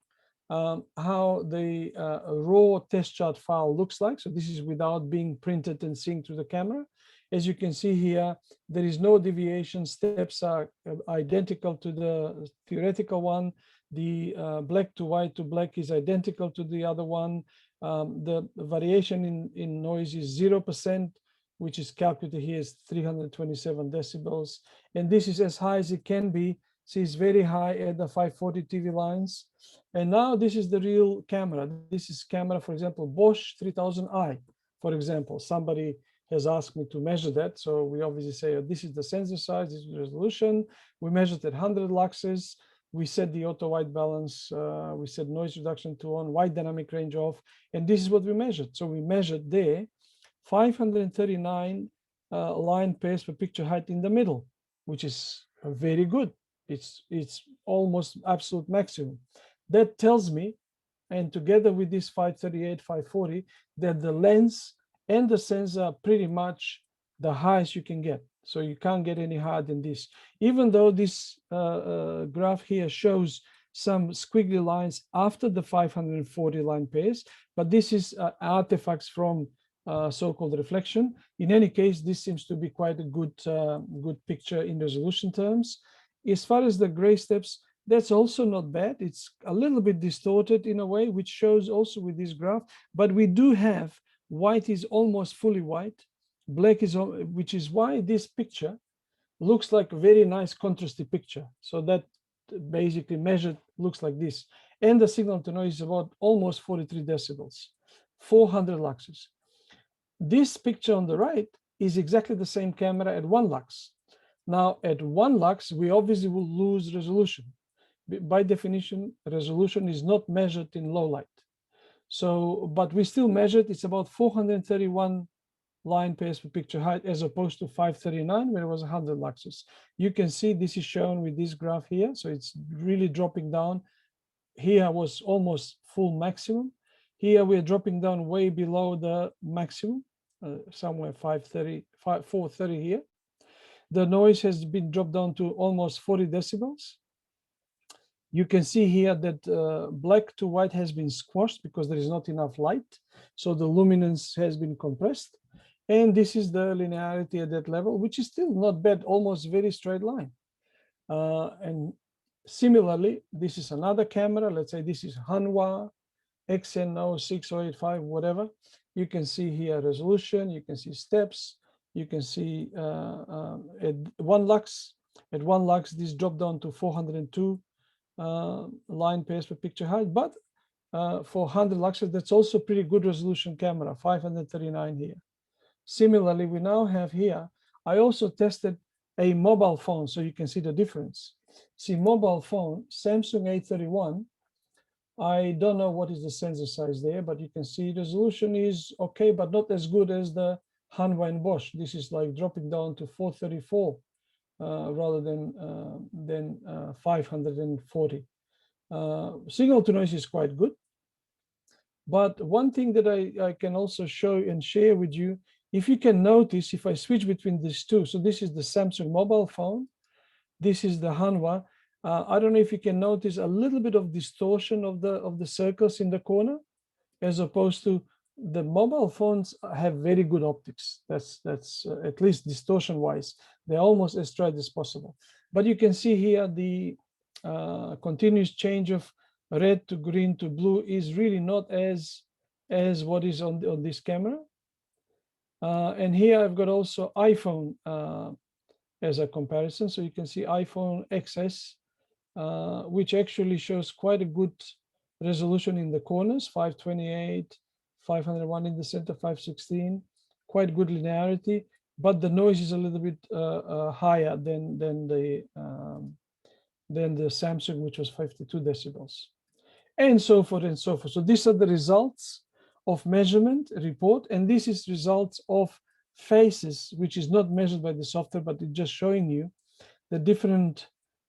how the raw test chart file looks like. So this is without being printed and synced to the camera. As you can see here, there is no deviation. Steps are identical to the theoretical one. The black to white to black is identical to the other one. The variation in noise is 0%, which is calculated here as 327 decibels. And this is as high as it can be. See, it's very high at the 540 TV lines. And now this is the real camera. This is camera, for example, Bosch 3000i, for example. Somebody has asked me to measure that. So we obviously say, this is the sensor size, this is the resolution. We measured at 100 luxes. We set the auto white balance. We set noise reduction to on, white dynamic range off. And this is what we measured. So we measured there 539 line pairs per picture height in the middle, which is very good. It's almost absolute maximum. That tells me, and together with this 538, 540, that the lens and the sensor are pretty much the highest you can get. So you can't get any higher than this. Even though this graph here shows some squiggly lines after the 540 line pairs, but this is artifacts from so-called reflection. In any case, this seems to be quite a good picture in resolution terms. As far as the gray steps, that's also not bad. It's a little bit distorted in a way, which shows also with this graph, but we do have white is almost fully white, black is, which is why this picture looks like a very nice contrasty picture. So that basically measured looks like this. And the signal to noise is about almost 43 decibels, 400 luxes. This picture on the right is exactly the same camera at 1 lux. Now at 1 lux, we obviously will lose resolution. By definition, resolution is not measured in low light. So, but we still measured, it's about 431 line pairs per picture height as opposed to 539 where it was 100 luxes. You can see this is shown with this graph here. So it's really dropping down. Here was almost full maximum. Here we're dropping down way below the maximum, somewhere 430 here. The noise has been dropped down to almost 40 decibels. You can see here that black to white has been squashed because there is not enough light. So the luminance has been compressed. And this is the linearity at that level, which is still not bad, almost very straight line. And similarly, this is another camera. Let's say this is Hanwha XN06085, whatever. You can see here resolution, you can see steps, you can see at 1 lux. At 1 lux, this dropped down to 402 line pairs per picture height. But for 100 luxes, that's also pretty good resolution camera, 539 here. Similarly, we now have here, I also tested a mobile phone, so you can see the difference. See, mobile phone, Samsung A31, I don't know what is the sensor size there, but you can see resolution is okay, but not as good as the Hanwha and Bosch. This is like dropping down to 434 rather than 540. Signal to noise is quite good. But one thing that I can also show and share with you, if you can notice, if I switch between these two, so this is the Samsung mobile phone, this is the Hanwha. I don't know if you can notice a little bit of distortion of the circles in the corner, as opposed to the mobile phones have very good optics. That's at least distortion wise, they're almost as straight as possible. But you can see here the continuous change of red to green to blue is really not as what is on this camera. And here I've got also iPhone as a comparison. So you can see iPhone XS, which actually shows quite a good resolution in the corners, 528, 501 in the center, 516, quite good linearity, but the noise is a little bit higher than the Samsung, which was 52 decibels, and so forth and so forth. So these are the results of measurement report, and this is results of faces, which is not measured by the software, but it's just showing you the different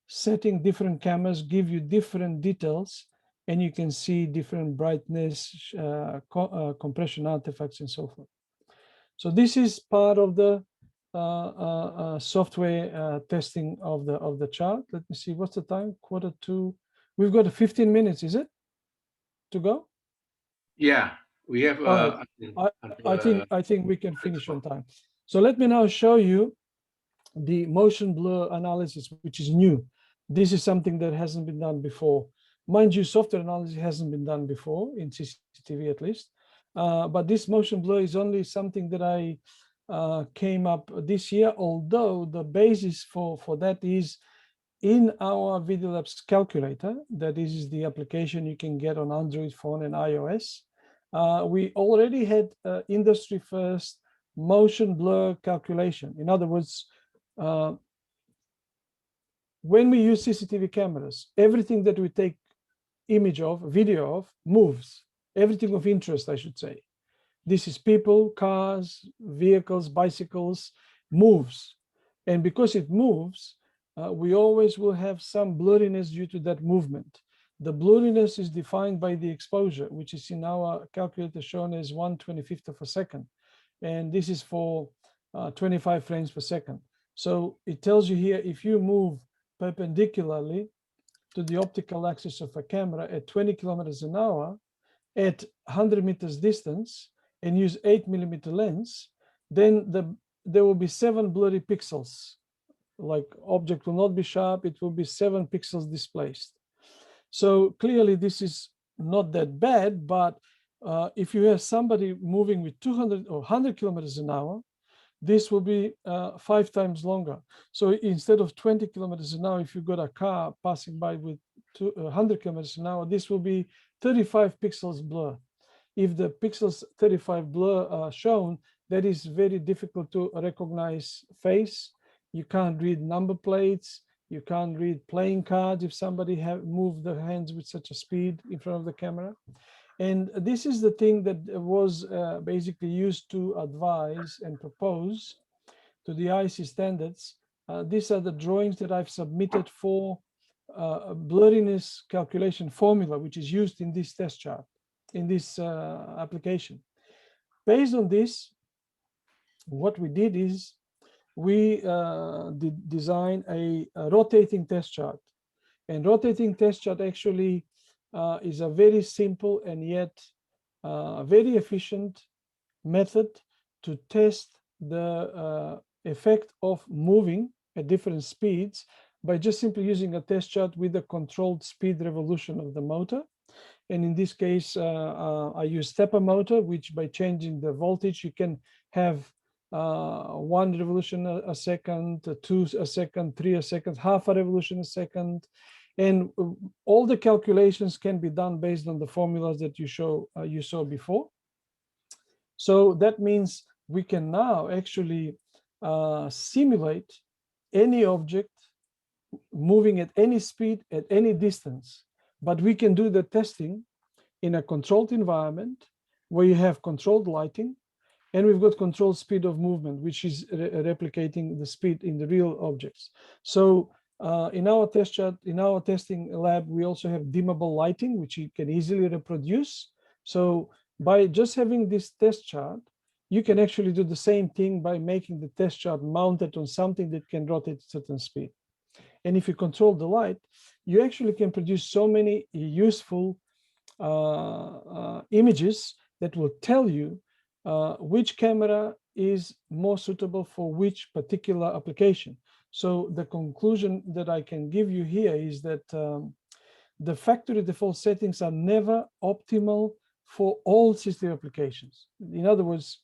setting, different cameras give you different details, and you can see different brightness, compression artifacts, and so forth. So this is part of the software testing of the chart. Let me see, what's the time? 1:45. We've got 15 minutes, is it, to go? Yeah, we have. I think we can finish on time. So let me now show you the motion blur analysis, which is new. This is something that hasn't been done before. Mind you, software analysis hasn't been done before, in CCTV at least. But this motion blur is only something that I came up this year, although the basis for that is in our ViDi Labs calculator. That is the application you can get on Android phone and iOS. We already had industry first motion blur calculation. In other words, when we use CCTV cameras, everything that we take image of, video of, moves. Everything of interest, I should say. This is people, cars, vehicles, bicycles, moves. And because it moves, we always will have some blurriness due to that movement. The blurriness is defined by the exposure, which is in our calculator shown as 1/25 of a second. And this is for 25 frames per second. So it tells you here, if you move perpendicularly to the optical axis of a camera at 20 kilometers an hour at 100 meters distance and use 8mm lens, then there will be 7 blurry pixels. Like object will not be sharp, it will be 7 pixels displaced. So clearly this is not that bad, but if you have somebody moving with 200 or 100 kilometers an hour, this will be 5 times longer. So instead of 20 kilometers an hour, if you've got a car passing by with 100 kilometers an hour, this will be 35 pixels blur. If the pixels 35 blur are shown, that is very difficult to recognize face. You can't read number plates. You can't read playing cards if somebody have moved their hands with such a speed in front of the camera. And this is the thing that was basically used to advise and propose to the ASIS standards. These are the drawings that I've submitted for a blurriness calculation formula, which is used in this test chart, in this application. Based on this, what we did is we design a rotating test chart. And rotating test chart actually is a very simple and yet very efficient method to test the effect of moving at different speeds by just simply using a test chart with a controlled speed revolution of the motor. And in this case, I use stepper motor, which by changing the voltage, you can have 1 revolution a second, 2 a second, 3 a second, half a revolution a second. And all the calculations can be done based on the formulas that you saw before. So that means we can now actually simulate any object moving at any speed, at any distance. But we can do the testing in a controlled environment where you have controlled lighting, and we've got controlled speed of movement, which is replicating the speed in the real objects. So in our test chart, in our testing lab, we also have dimmable lighting, which you can easily reproduce. So by just having this test chart, you can actually do the same thing by making the test chart mounted on something that can rotate at certain speed. And if you control the light, you actually can produce so many useful images that will tell you which camera is more suitable for which particular application. So the conclusion that I can give you here is that the factory default settings are never optimal for all CCTV applications. In other words,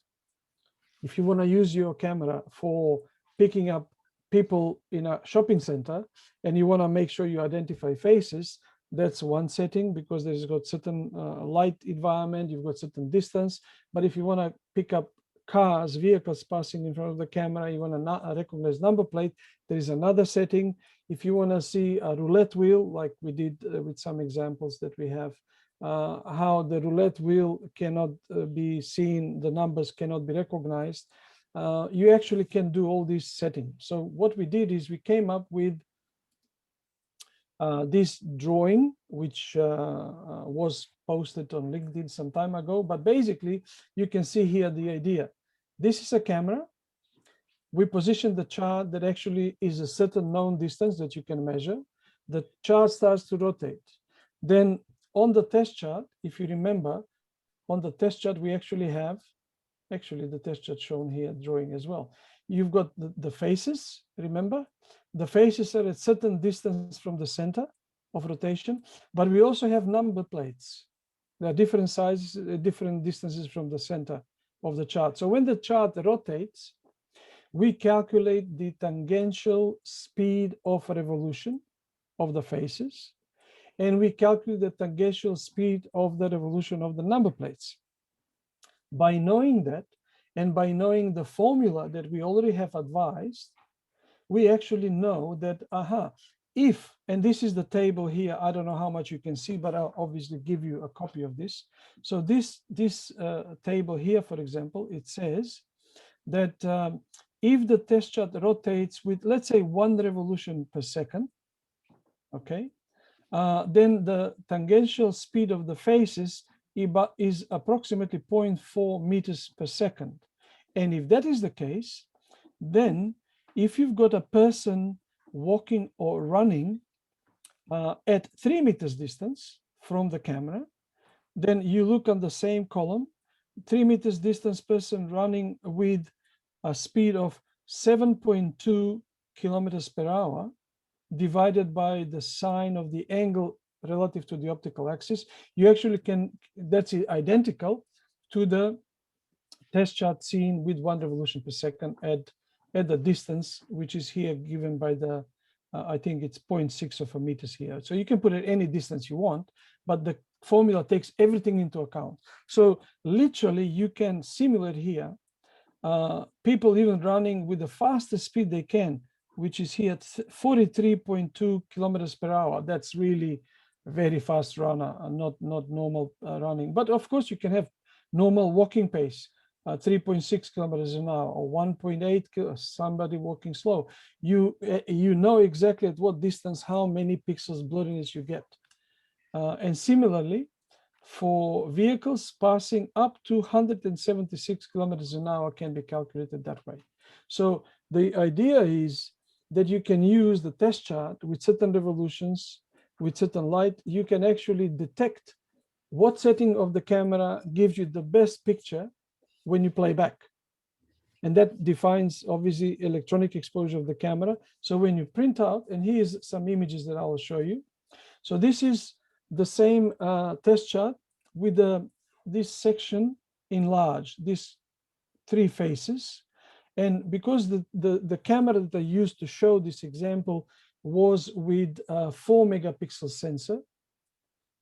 if you want to use your camera for picking up people in a shopping center and you want to make sure you identify faces, that's one setting because there's got certain light environment, you've got certain distance. But if you want to pick up cars, vehicles passing in front of the camera, you want to recognize number plate, there is another setting. If you want to see a roulette wheel, like we did with some examples that we have, how the roulette wheel cannot be seen, the numbers cannot be recognized, you actually can do all these settings. So what we did is we came up with this drawing, which was posted on LinkedIn some time ago, but basically you can see here the idea. This is a camera. We position the chart that actually is a certain known distance that you can measure. The chart starts to rotate. Then on the test chart, if you remember, on the test chart, we actually have, the test chart shown here, drawing as well. You've got the faces, remember? The faces are at certain distance from the center of rotation, but we also have number plates. There are different sizes, different distances from the center of the chart. So when the chart rotates, we calculate the tangential speed of revolution of the faces, and we calculate the tangential speed of the revolution of the number plates. By knowing that, and by knowing the formula that we already have advised, we actually know that, if, and this is the table here, I don't know how much you can see, but I'll obviously give you a copy of this. So this table here, for example, it says that if the test chart rotates with, let's say, 1 revolution per second, okay, then the tangential speed of the faces is approximately 0.4 meters per second. And if that is the case, then if you've got a person walking or running at 3 meters distance from the camera, then you look on the same column, 3 meters distance person running with a speed of 7.2 kilometers per hour divided by the sine of the angle relative to the optical axis, you actually can, that's identical to the test chart seen with 1 revolution per second at the distance, which is here given by the, I think it's 0.6 of a meters here. So you can put it any distance you want, but the formula takes everything into account. So literally you can simulate here people even running with the fastest speed they can, which is here at 43.2 kilometers per hour. That's really a very fast runner, not normal running. But of course you can have normal walking pace, 3.6 kilometers an hour or 1.8, somebody walking slow. You know exactly at what distance, how many pixels blurriness you get. And similarly, for vehicles passing up to 176 kilometers an hour can be calculated that way. So the idea is that you can use the test chart with certain revolutions, with certain light. You can actually detect what setting of the camera gives you the best picture when you play back. And that defines obviously electronic exposure of the camera. So when you print out, and here's some images that I will show you. So this is the same test chart with this section enlarged, these 3 faces. And because the camera that I used to show this example was with a 4 megapixel sensor,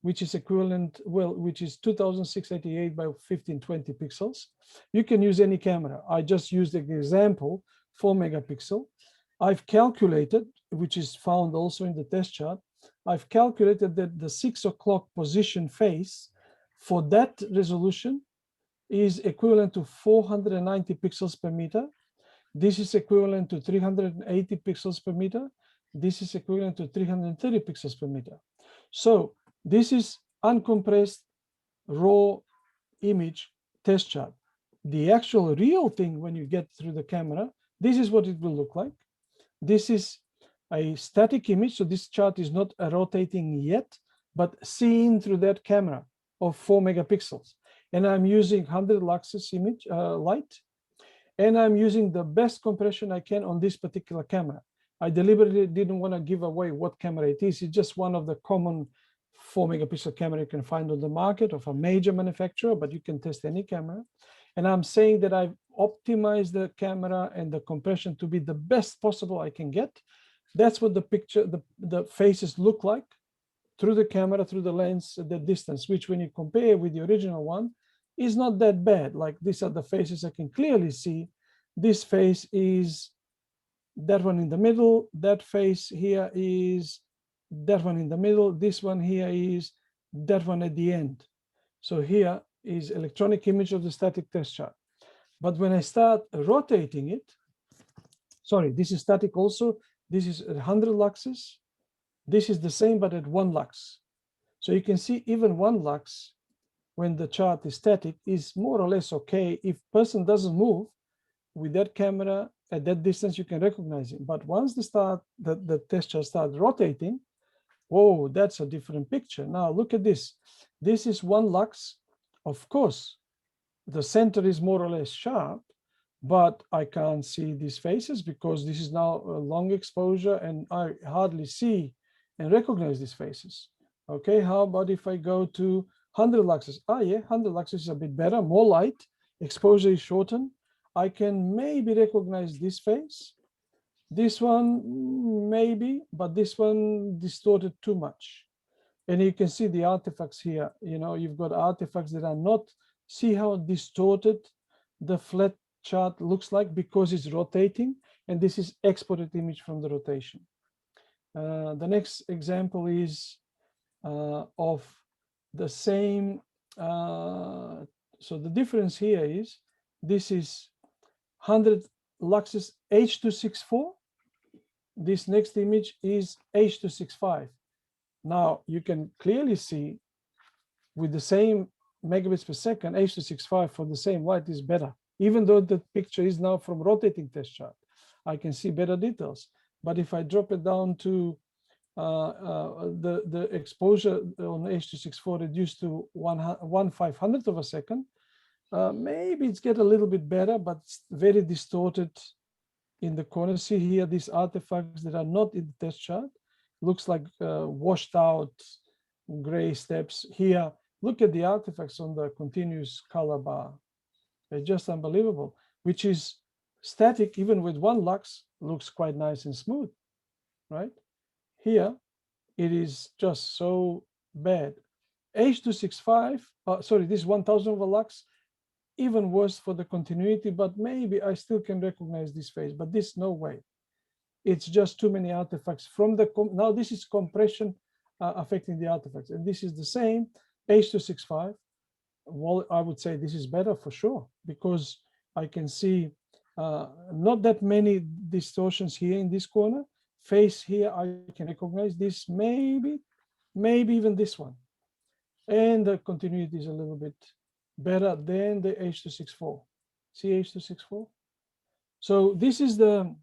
which is equivalent, well, which is 2688 by 1520 pixels. You can use any camera. I just used the example, 4 megapixel. I've calculated, which is found also in the test chart, I've calculated that the 6 o'clock position face for that resolution is equivalent to 490 pixels per meter. This is equivalent to 380 pixels per meter. This is equivalent to 330 pixels per meter. So this is uncompressed raw image test chart. The actual real thing, when you get through the camera, this is what it will look like. This is a static image. So this chart is not rotating yet, but seen through that camera of 4 megapixels. And I'm using 100 luxes image light. And I'm using the best compression I can on this particular camera. I deliberately didn't want to give away what camera it is. It's just one of the common 4 megapixel camera you can find on the market of a major manufacturer, but you can test any camera. And I'm saying that I've optimized the camera and the compression to be the best possible I can get. That's what the picture, the faces look like through the camera, through the lens, the distance, which when you compare with the original one, is not that bad. Like these are the faces I can clearly see. This face is that one in the middle, that face here is that one in the middle, this one here is that one at the end. So here is electronic image of the static test chart. But when I start rotating it, sorry, this is static also, this is at 100 luxes, this is the same but at 1 lux. So you can see even 1 lux when the chart is static is more or less okay. If person doesn't move with that camera at that distance, you can recognize it. But once the test chart starts rotating, whoa, that's a different picture. Now look at this. This is 1 lux. Of course, the center is more or less sharp, but I can't see these faces because this is now a long exposure and I hardly see and recognize these faces. Okay, how about if I go to 100 luxes? Ah, yeah, 100 luxes is a bit better, more light, exposure is shortened. I can maybe recognize this face. This one, maybe, but this one distorted too much. And you can see the artifacts here. You know, you've got artifacts that are not, see how distorted the flat chart looks like because it's rotating. And this is exported image from the rotation. The next example is of the same. So the difference here is this is 100 luxes H.264. This next image is H.265. Now you can clearly see with the same megabits per second, H.265 for the same light is better. Even though the picture is now from rotating test chart, I can see better details. But if I drop it down to the exposure on H.264 reduced to 1/500th of a second, maybe it's get a little bit better, but it's very distorted in the corner. See here, these artifacts that are not in the test chart, looks like washed out gray steps. Here, look at the artifacts on the continuous color bar. They're just unbelievable, which is static, even with 1 lux, looks quite nice and smooth, right? Here, it is just so bad. H.265, sorry, this 1000 of a lux, even worse for the continuity, but maybe I still can recognize this face, but this, no way. It's just too many artifacts from the, now this is compression affecting the artifacts. And this is the same, H.265. Well, I would say this is better for sure, because I can see not that many distortions here in this corner. Face here, I can recognize this, maybe even this one. And the continuity is a little bit better than the H.264. See H.264? So this is the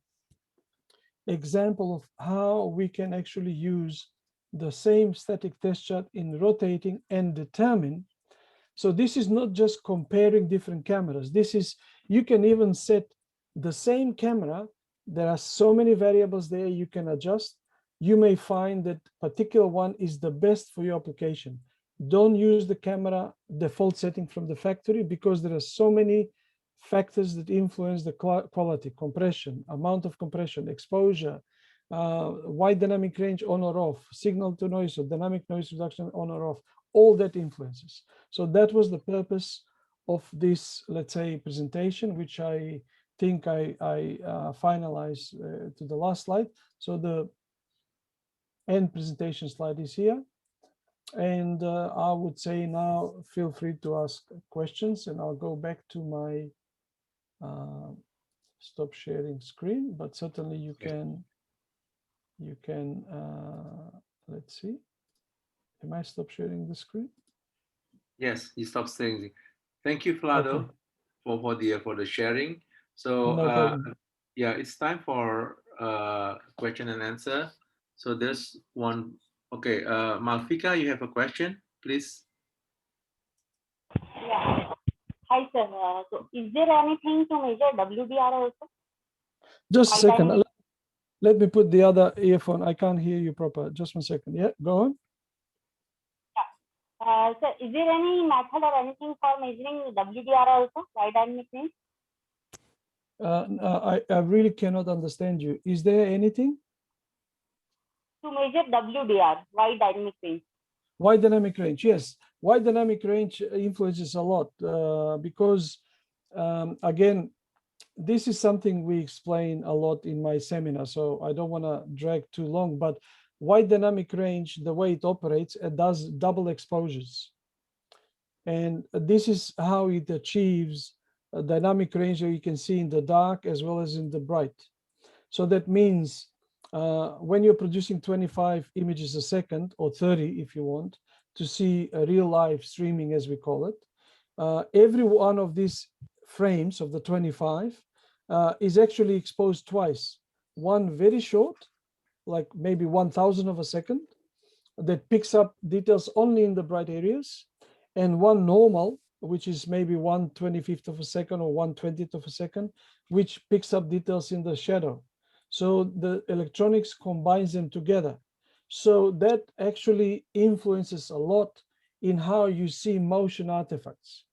example of how we can actually use the same static test chart in rotating and determine. So this is not just comparing different cameras. This is, you can even set the same camera, there are so many variables there you can adjust. You may find that particular one is the best for your application. Don't use the camera default setting from the factory, because there are so many factors that influence the quality, compression, amount of compression, exposure, wide dynamic range on or off, signal to noise or dynamic noise reduction on or off, all that influences. So that was the purpose of this, let's say, presentation, which I think I finalized to the last slide. So the end presentation slide is here. And I would say now feel free to ask questions, and I'll go back to my stop sharing screen, but certainly you can, let's see. Am I stop sharing the screen? Yes, you stop saying. Thank you, Vlado, okay. for the sharing. So No yeah, it's time for question and answer. So there's one. Okay, Malvika, you have a question, please. Yeah. Hi, sir. So is there anything to measure WDR also? Just a second. Let me put the other earphone. I can't hear you proper. Just 1 second. Yeah, go on. Yeah. So is there any method or anything for measuring WDR also, wide dynamic range? I really cannot understand you. Is there anything? To measure WDR, wide dynamic range. Wide dynamic range, yes. Wide dynamic range influences a lot because, again, this is something we explain a lot in my seminar, so I don't want to drag too long, but wide dynamic range, the way it operates, it does double exposures. And this is how it achieves a dynamic range that you can see in the dark as well as in the bright. So that means when you're producing 25 images a second, or 30 if you want, to see a real live streaming, as we call it, every one of these frames of the 25 is actually exposed twice. One very short, like maybe 1,000 of a second, that picks up details only in the bright areas, and one normal, which is maybe 1/25 of a second or 1/20th of a second, which picks up details in the shadow. So the electronics combines them together. So that actually influences a lot in how you see motion artifacts.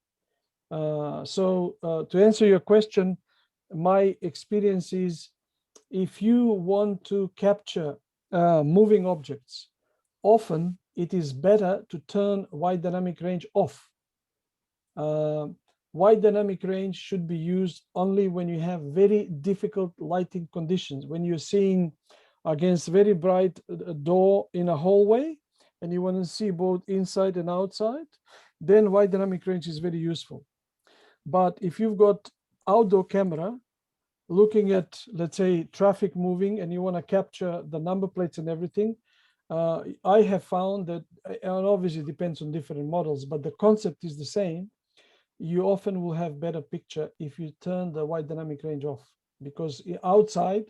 To answer your question, my experience is, if you want to capture moving objects, often it is better to turn wide dynamic range off. Wide dynamic range should be used only when you have very difficult lighting conditions, when you're seeing against very bright door in a hallway and you want to see both inside and outside, then wide dynamic range is very useful. But if you've got outdoor camera looking at, let's say, traffic moving, and you want to capture the number plates and everything, I have found that, and obviously it depends on different models, but the concept is the same. You often will have better picture if you turn the wide dynamic range off, because outside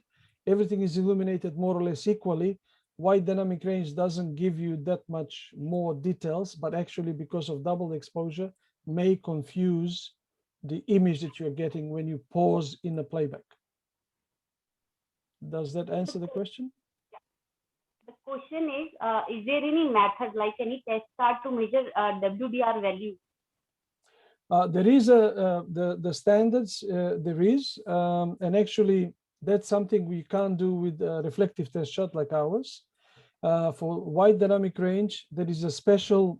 everything is illuminated more or less equally. Wide dynamic range doesn't give you that much more details, but actually, because of double exposure, may confuse the image that you're getting when you pause in the playback. Does that answer the question? The question is there any method, like any test chart to measure WDR value? There is the standards, there is, and actually that's something we can't do with a reflective test chart like ours. For wide dynamic range, there is a special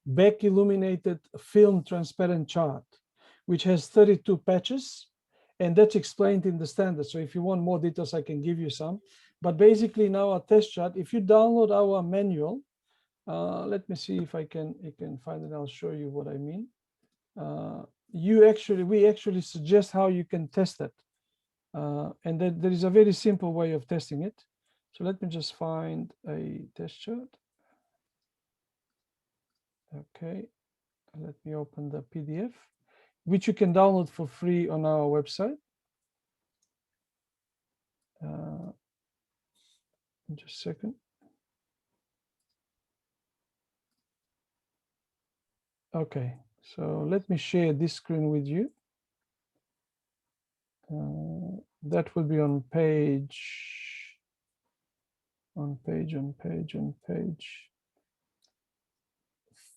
back illuminated film transparent chart, which has 32 patches, and that's explained in the standard. So if you want more details, I can give you some. But basically now our test chart, if you download our manual, let me see if I can find it. I'll show you what I mean. We actually suggest how you can test it. And then there is a very simple way of testing it. So let me just find a test chart. Okay, let me open the PDF, which you can download for free on our website. Just a second. Okay, so let me share this screen with you. That will be on page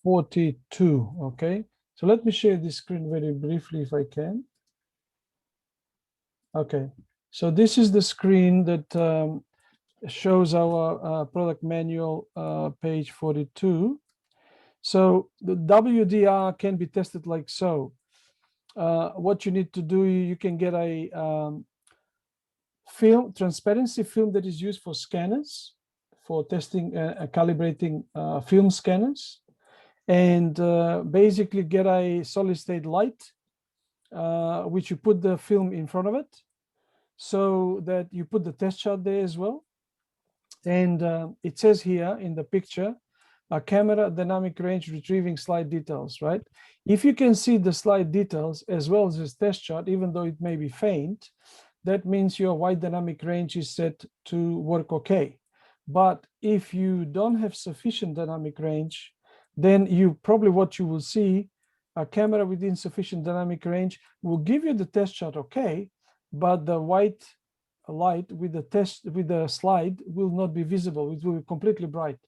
42. Okay, so let me share this screen very briefly if I can. Okay, so this is the screen that shows our product manual, page 42. So the WDR can be tested like so. What you need to do, you can get a film, transparency film that is used for scanners, for testing, calibrating film scanners, and basically get a solid state light, which you put the film in front of it, so that you put the test chart there as well. And it says here in the picture, a camera dynamic range retrieving slide details, right? If you can see the slide details as well as this test chart, even though it may be faint, that means your wide dynamic range is set to work okay. But if you don't have sufficient dynamic range, then what you will see, a camera with insufficient dynamic range will give you the test chart okay, but the white light with the slide will not be visible. It will be completely bright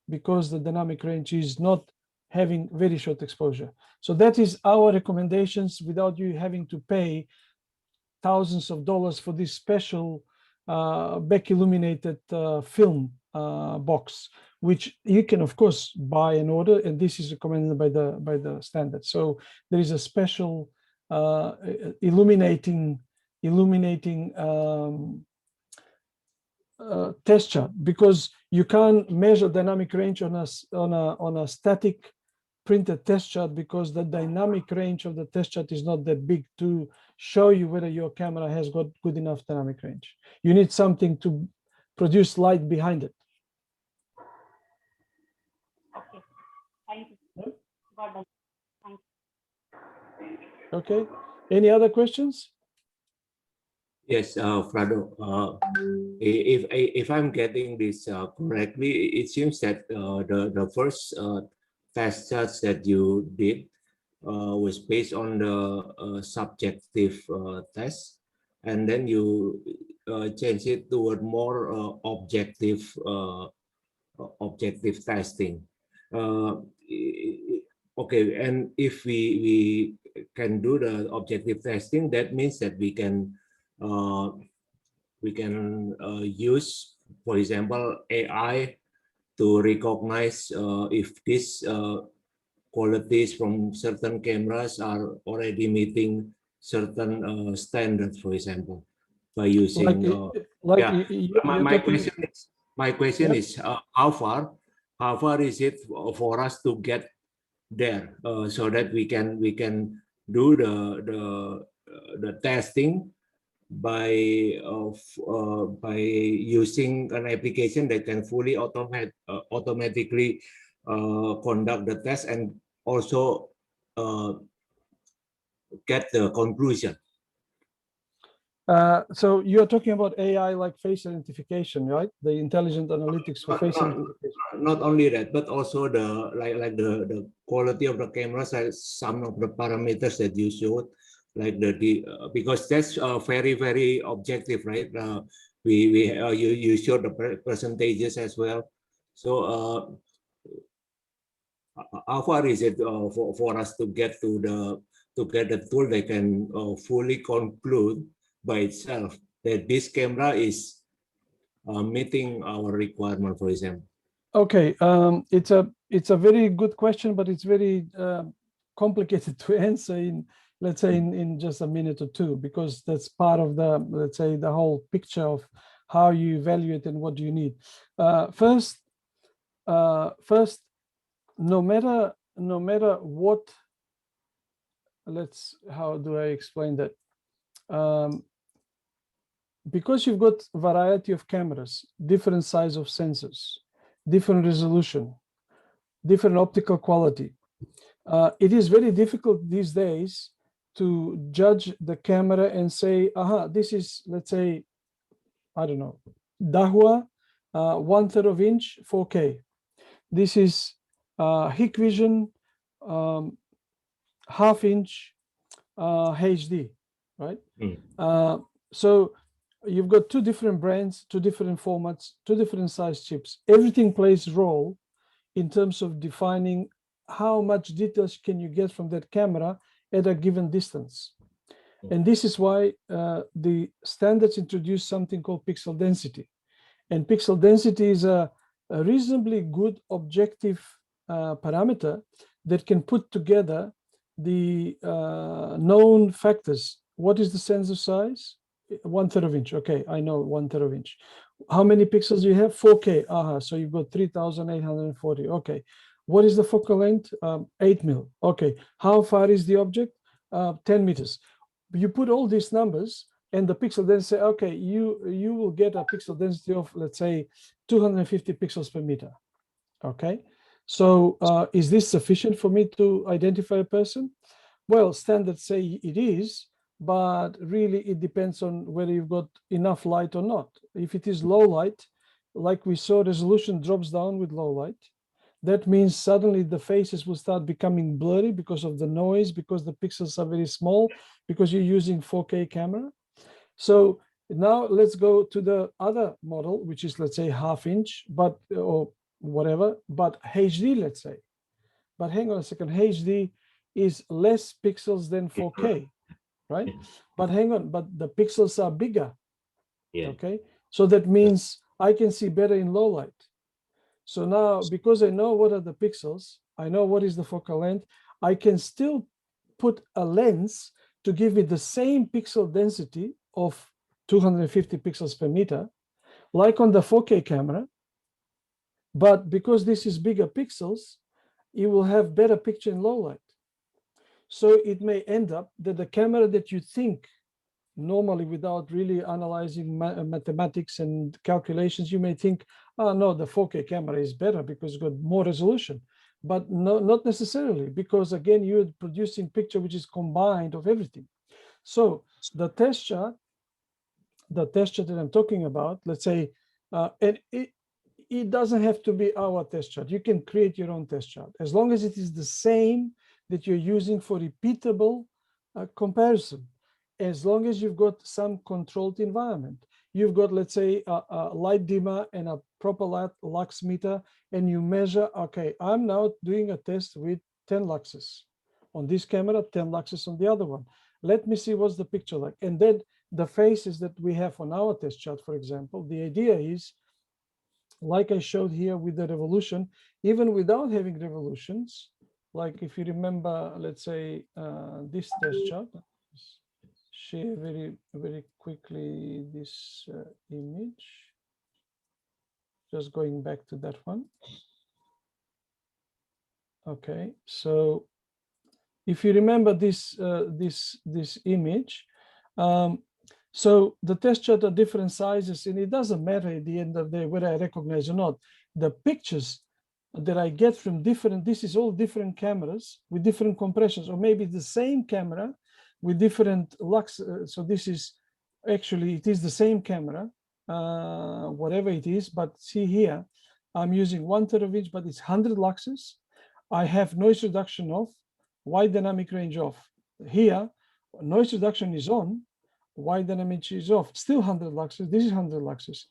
because the dynamic range is not having very short exposure. So that is our recommendations without you having to pay thousands of dollars for this special back illuminated film box, which you can of course buy and order, and this is recommended by the standard. So there is a special illuminating test chart, because you can't measure dynamic range on a static printed test chart, because the dynamic range of the test chart is not that big to show you whether your camera has got good enough dynamic range. You need something to produce light behind it. Okay, thank you. Got that. Thank you. Okay, any other questions? Yes, Vlado, if I'm getting this correctly, it seems that the first test charts that you did was based on the subjective test, and then you change it toward more objective testing. Okay, and if we can do the objective testing, that means that we can use, for example, AI to recognize if these qualities from certain cameras are already meeting certain standards, for example, by using. My question is how far is it for us to get there, so that we can do the testing by using an application that can fully automatically conduct the test and also get the conclusion. So you're talking about AI like face identification, right? The intelligent analytics for face identification. Not only that, but also the the quality of the cameras, some of the parameters that you showed, like because that's very objective, right? You showed the percentages as well. So how far is it for us to get to the tool that can fully conclude by itself that this camera is meeting our requirement, for example? Okay, it's a very good question, but it's very complicated to answer in, let's say, in just a minute or two, because that's part of the, let's say, the whole picture of how you evaluate and what do you need. First, no matter what, how do I explain that? Because you've got a variety of cameras, different size of sensors, different resolution, different optical quality, it is very difficult these days to judge the camera and say, aha, this is, let's say, I don't know, Dahua 1/3 inch 4K. This is Hikvision 1/2 inch HD. right? Mm. So you've got two different brands, two different formats, two different size chips. Everything plays a role in terms of defining how much details can you get from that camera at a given distance. And this is why the standards introduce something called pixel density. And pixel density is a reasonably good objective parameter that can put together the known factors. What is the sensor size? 1/3 of inch. Okay, I know 1/3 of inch. How many pixels do you have? 4K. So you've got 3,840. Okay. What is the focal length? 8 mil. Okay. How far is the object? 10 meters. You put all these numbers and the pixel density, okay, you will get a pixel density of, let's say, 250 pixels per meter. Okay. So is this sufficient for me to identify a person? Well, standards say it is, but really it depends on whether you've got enough light or not. If it is low light, like we saw, resolution drops down with low light. That means suddenly the faces will start becoming blurry because of the noise, because the pixels are very small, because you're using 4K camera. So now let's go to the other model, which is, let's say, 1/2 inch, but or whatever, but HD, let's say. But hang on a second, HD is less pixels than 4K, right? But hang on, but the pixels are bigger. Yeah. Okay, so that means I can see better in low light. So now, because I know what are the pixels, I know what is the focal length, I can still put a lens to give me the same pixel density of 250 pixels per meter, like on the 4K camera. But because this is bigger pixels, you will have better picture in low light. So it may end up that the camera that you think normally, without really analyzing mathematics and calculations, you may think, oh no, the 4K camera is better because it's got more resolution. But no, not necessarily, because again, you're producing picture which is combined of everything. So the test chart that I'm talking about, let's say, and it doesn't have to be our test chart. You can create your own test chart, as long as it is the same that you're using for repeatable comparison. As long as you've got some controlled environment, you've got, let's say, a light dimmer and a proper lux meter, and you measure, okay, I'm now doing a test with 10 luxes on this camera, 10 luxes on the other one. Let me see what's the picture like. And then the faces that we have on our test chart, for example, the idea is, like I showed here with the revolution, even without having revolutions, like if you remember, let's say, this test chart, share very quickly this image, just going back to that one. Okay, so if you remember this this image, so the test chart are different sizes, and it doesn't matter at the end of the day whether I recognize or not. The pictures that I get from different, this is all different cameras with different compressions, or maybe the same camera with different lux. So this is actually, it is the same camera, whatever it is, but see here, I'm using 1/3 of inch, but it's 100 luxes. I have noise reduction off, wide dynamic range off. Here, noise reduction is on, wide dynamic is off, still 100 luxes. This is 100 luxes.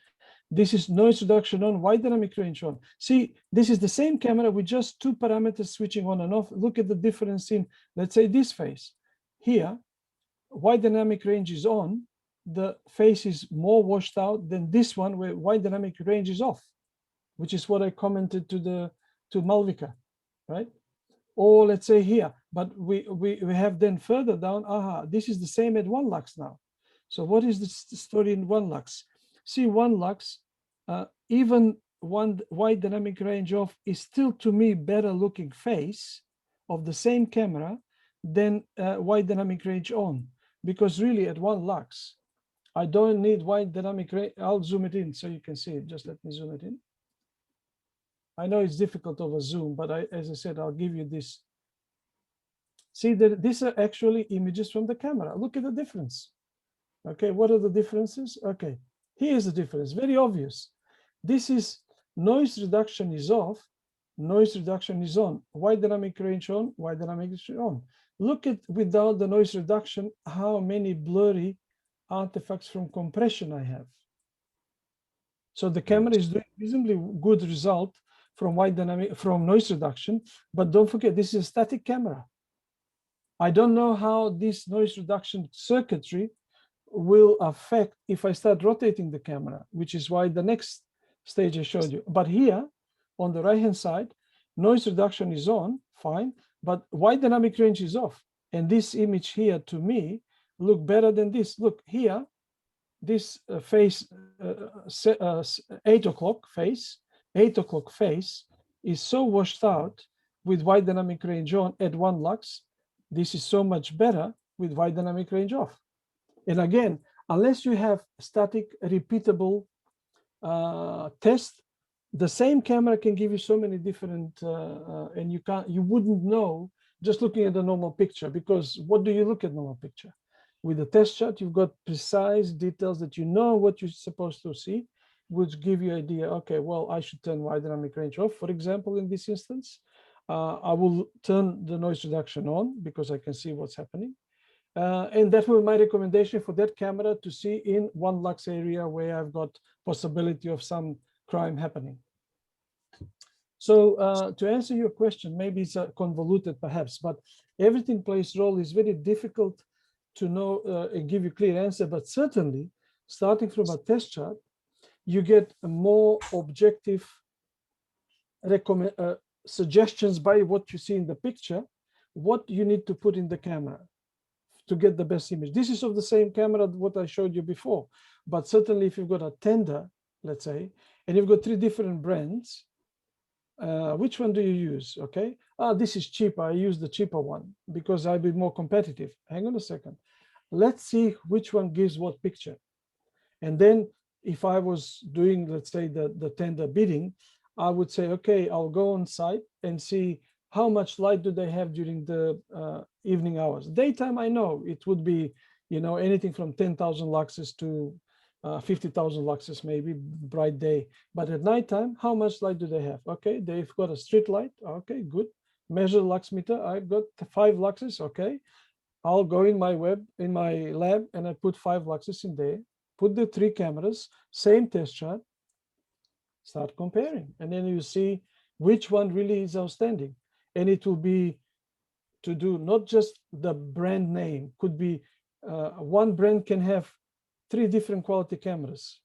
This is noise reduction on, wide dynamic range on. See, this is the same camera with just two parameters switching on and off. Look at the difference in, let's say, this face. Here, wide dynamic range is on, the face is more washed out than this one where wide dynamic range is off, which is what I commented to Malvika, right? Or let's say here, but we have then further down, this is the same at 1 lux now. So what is the story in 1 lux? See, 1 lux, even one wide dynamic range off is still, to me, better looking face of the same camera than wide dynamic range on, because really at 1 lux, I don't need wide dynamic range. I'll zoom it in so you can see it. Just let me zoom it in. I know it's difficult over Zoom, but as I said, I'll give you this. See, that these are actually images from the camera. Look at the difference. Okay, what are the differences? Okay, here's the difference, very obvious. This is noise reduction is off, noise reduction is on, wide dynamic range on, wide dynamic range on. Look at, without the noise reduction, how many blurry artifacts from compression I have. So the camera is doing reasonably good result from noise reduction, but don't forget, this is a static camera. I don't know how this noise reduction circuitry will affect if I start rotating the camera, which is why the next stage I showed you. But here on the right hand side, noise reduction is on, fine, but wide dynamic range is off. And this image here to me look better than this. Look here, this face 8 o'clock face is so washed out with wide dynamic range on at 1 lux. This is so much better with wide dynamic range off. And again, unless you have static repeatable test, the same camera can give you so many different, and you wouldn't know just looking at the normal picture, because what do you look at normal picture? With the test chart, you've got precise details that you know what you're supposed to see, which give you idea, okay, well, I should turn wide dynamic range off, for example, in this instance. I will turn the noise reduction on because I can see what's happening. And that will be my recommendation for that camera to see in 1 lux area where I've got possibility of some crime happening. So to answer your question, maybe it's convoluted perhaps, but everything plays role. Is very difficult to know and give you clear answer, but certainly starting from a test chart, you get a more objective suggestions by what you see in the picture, what you need to put in the camera to get the best image. This is of the same camera what I showed you before, but certainly if you've got a tender, let's say, and you've got 3 different brands, which one do you use? Okay, this is cheaper, I use the cheaper one because I'll be more competitive. Hang on a second, let's see which one gives what picture. And then if I was doing, let's say, the tender bidding, I would say, okay, I'll go on site and see how much light do they have during the evening hours. Daytime, I know it would be, you know, anything from 10,000 luxes to 50,000 luxes, maybe bright day. But at nighttime, how much light do they have? Okay, they've got a street light. Okay, good. Measure lux meter. I've got 5 luxes. Okay, I'll go in my lab and I put 5 luxes in there. Put the 3 cameras, same test chart. Start comparing, and then you see which one really is outstanding. And it will be to do not just the brand name, could be one brand can have 3 different quality cameras.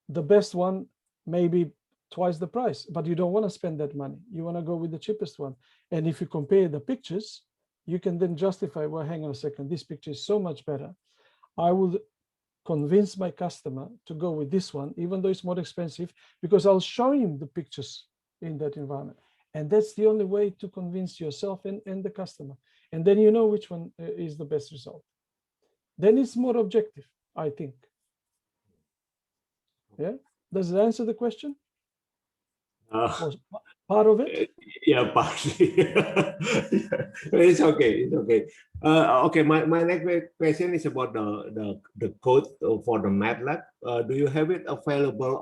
The best one maybe twice the price, but you don't want to spend that money. You want to go with the cheapest one. And if you compare the pictures, you can then justify, well, hang on a second, this picture is so much better. I will convince my customer to go with this one, even though it's more expensive, because I'll show him the pictures in that environment. And that's the only way to convince yourself and the customer. And then you know which one is the best result. Then it's more objective, I think. Yeah, does it answer the question? Part of it? Yeah, partly. It's okay. It's okay. Okay. My next question is about the code for the MATLAB. Do you have it available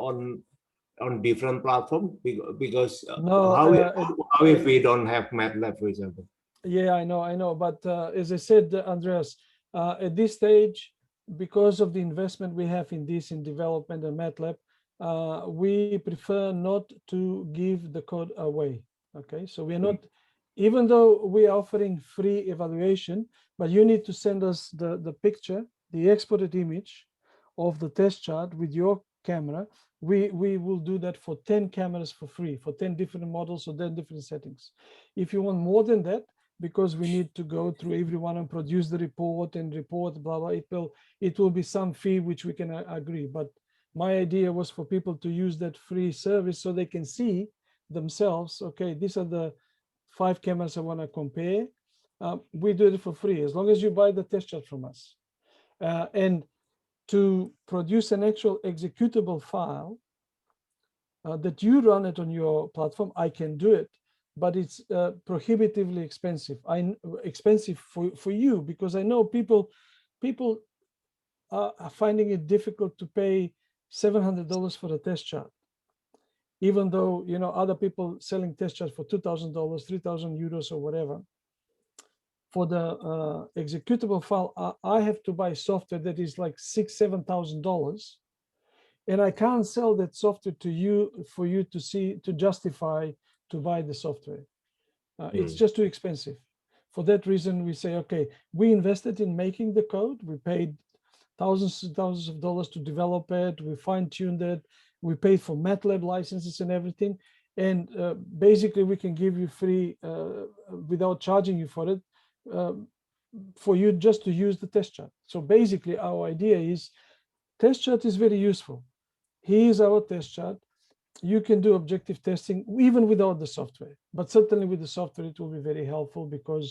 on different platforms? Because no, how if we don't have MATLAB, for example? Yeah, I know. But as I said, Andreas, at this stage, because of the investment we have in this, in development and MATLAB, we prefer not to give the code away. Okay, so we're not, even though we are offering free evaluation, but you need to send us the picture, the exported image of the test chart with your camera. We will do that for 10 cameras for free, for 10 different models or 10 different settings. If you want more than that, because we need to go through everyone and produce the report and report, blah, blah, it will be some fee which we can agree. But my idea was for people to use that free service so they can see themselves, okay, these are the 5 cameras I want to compare. We do it for free, as long as you buy the test chart from us. And to produce an actual executable file that you run it on your platform, I can do it, but it's prohibitively expensive. Expensive for you, because I know people are finding it difficult to pay $700 for a test chart, even though, you know, other people selling test charts for $2,000, 3,000 euros or whatever. for the executable file, I have to buy software that is like $6,000-7,000, and I can't sell that software to you for you to justify to buy the software. It's just too expensive. For that reason, we say, okay, we invested in making the code. We paid thousands and thousands of dollars to develop it. We fine-tuned it. We paid for MATLAB licenses and everything. And basically, we can give you free, without charging you for it, for you just to use the test chart. So basically, our idea is test chart is very useful. Here's our test chart. You can do objective testing even without the software, but certainly with the software, it will be very helpful because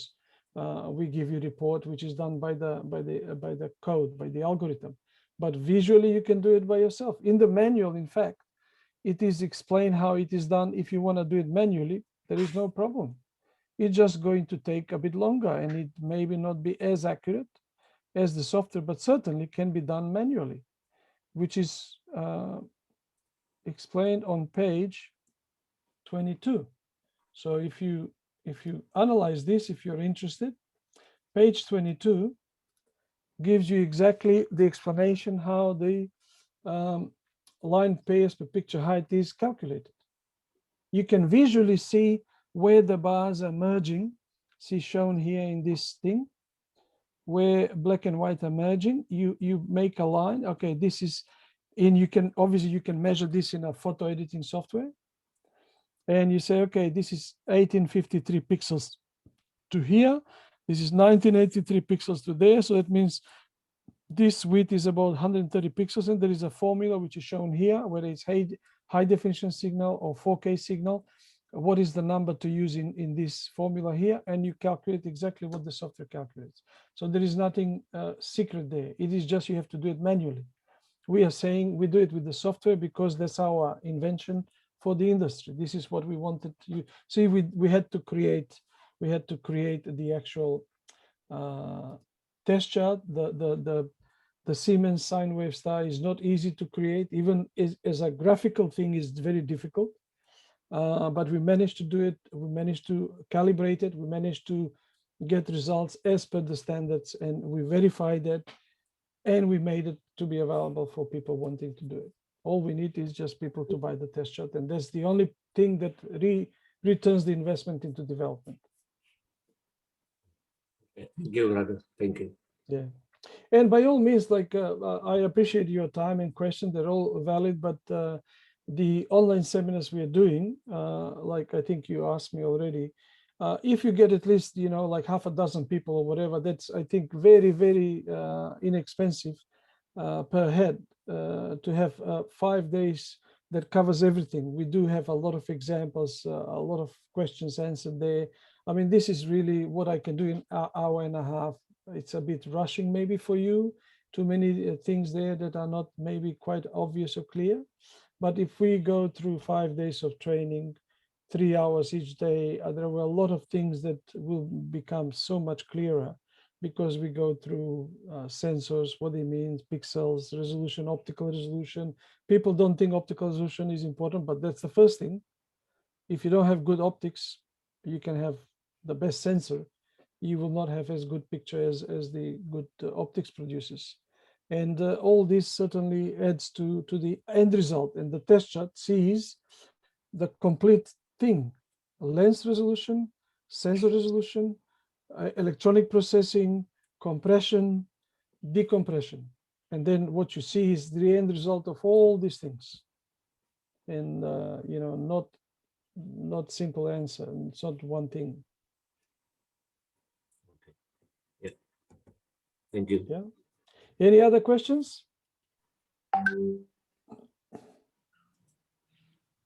we give you report, which is done by the code, by the algorithm. But visually, you can do it by yourself. In the manual, in fact, it is explained how it is done. If you want to do it manually, there is no problem. It's just going to take a bit longer, and it maybe not be as accurate as the software, but certainly can be done manually, which is explained on page 22. So if you analyze this, if you're interested, page 22 gives you exactly the explanation how the line pairs per picture height is calculated. You can visually see where the bars are merging. See shown here in this thing, where black and white are merging. You make a line. Okay, this is. And you can obviously you can measure this in a photo editing software, and you say, okay, this is 1853 pixels to here, this is 1983 pixels to there, so that means this width is about 130 pixels, and there is a formula which is shown here, whether it's high definition signal or 4K signal, what is the number to use in this formula here, and you calculate exactly what the software calculates. So there is nothing secret there. It is just you have to do it manually. We are saying we do it with the software because that's our invention for the industry. This is what we wanted to see. We had to create the actual test chart. The Siemens sine wave star is not easy to create, even as a graphical thing is very difficult. But we managed to do it. We managed to calibrate it. We managed to get results as per the standards, and we verified that. And we made it to be available for people wanting to do it. All we need is just people to buy the test chart. And that's the only thing that returns the investment into development. Thank you, Vlado. Thank you. Yeah. And by all means, like I appreciate your time and questions. They're all valid, but the online seminars we are doing, like I think you asked me already, if you get at least, like half a dozen people or whatever, that's, I think, very, very inexpensive per head to have 5 days that covers everything. We do have a lot of examples, a lot of questions answered there. I mean, this is really what I can do in an hour and a half. It's a bit rushing maybe for you. Too many things there that are not maybe quite obvious or clear. But if we go through 5 days of training, 3 hours each day, there were a lot of things that will become so much clearer because we go through sensors, what it means, pixels, resolution, optical resolution. People don't think optical resolution is important, but that's the first thing. If you don't have good optics, you can have the best sensor. You will not have as good picture as the good optics produces. And all this certainly adds to the end result. And the test chart sees the complete thing: lens resolution, sensor resolution, electronic processing, compression, decompression. And then what you see is the end result of all these things. And not simple answer. It's not one thing. Okay. Yeah. Thank you. Yeah. Any other questions?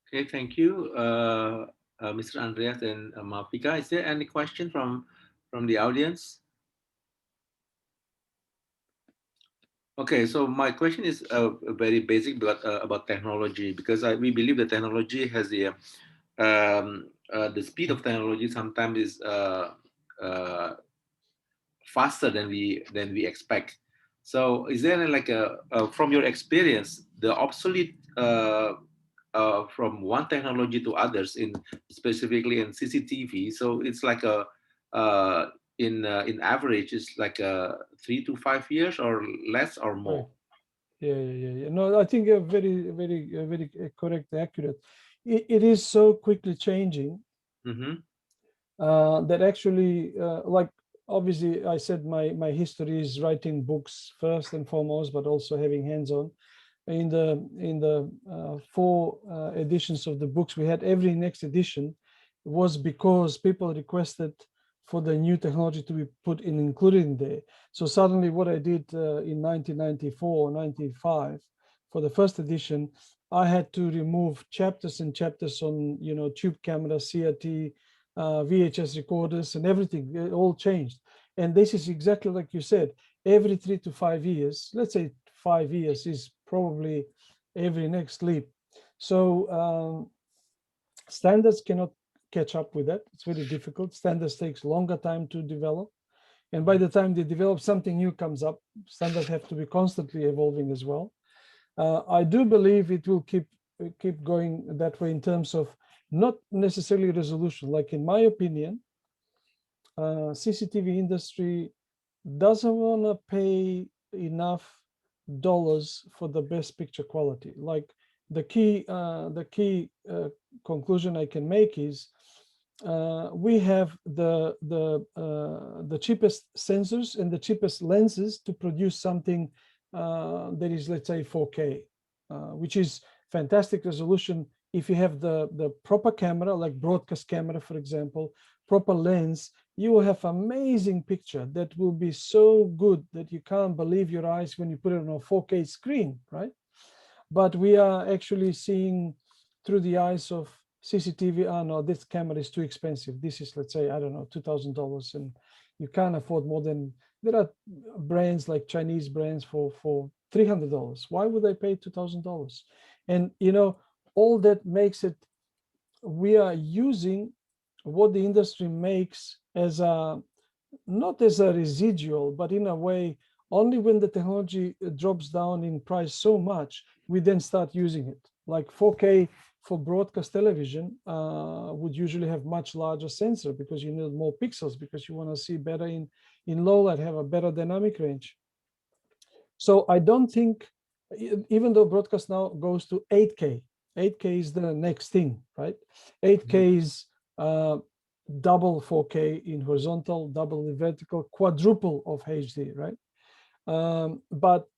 Okay, thank you, Mr. Andreas and Malvika. Is there any question from the audience? Okay, so my question is very basic, but about technology, because we believe that technology has the speed of technology sometimes is faster than we expect. So, is there like from your experience, the obsolete from one technology to others, in specifically in CCTV? So it's like in average is like 3 to 5 years or less or more. Yeah. No, I think you're very correct, accurate. It is so quickly changing that actually, like obviously, I said my history is writing books first and foremost, but also having hands-on. In the 4 editions of the books we had, every next edition was because people requested for the new technology to be put in, included in there. So suddenly what I did in 1994, 95, for the first edition, I had to remove chapters and chapters on, tube camera, CRT, VHS recorders and everything. It all changed. And this is exactly like you said, every 3 to 5 years, let's say 5 years is probably every next leap. So standards cannot catch up with that. It's very difficult. Standards takes longer time to develop. And by the time they develop, something new comes up. Standards have to be constantly evolving as well. I do believe it will keep going that way in terms of not necessarily resolution. Like in my opinion, CCTV industry doesn't want to pay enough dollars for the best picture quality. Like the key conclusion I can make is we have the cheapest sensors and the cheapest lenses to produce something that is, let's say, 4K, which is fantastic resolution if you have the proper camera, like broadcast camera, for example, proper lens. You will have amazing picture that will be so good that you can't believe your eyes when you put it on a 4K screen, right? But we are actually seeing through the eyes of CCTV, oh no, this camera is too expensive. This is, let's say, I don't know, $2,000, and you can't afford more than, there are brands like Chinese brands for $300. Why would I pay $2,000? And, all that makes it, we are using what the industry makes as a, not as a residual, but in a way, only when the technology drops down in price so much, we then start using it. Like 4K for broadcast television would usually have much larger sensor because you need more pixels, because you want to see better in low light, have a better dynamic range. So I don't think, even though broadcast now goes to 8K, 8K is the next thing, right? 8K is double 4K in horizontal, double in vertical, quadruple of HD, right? But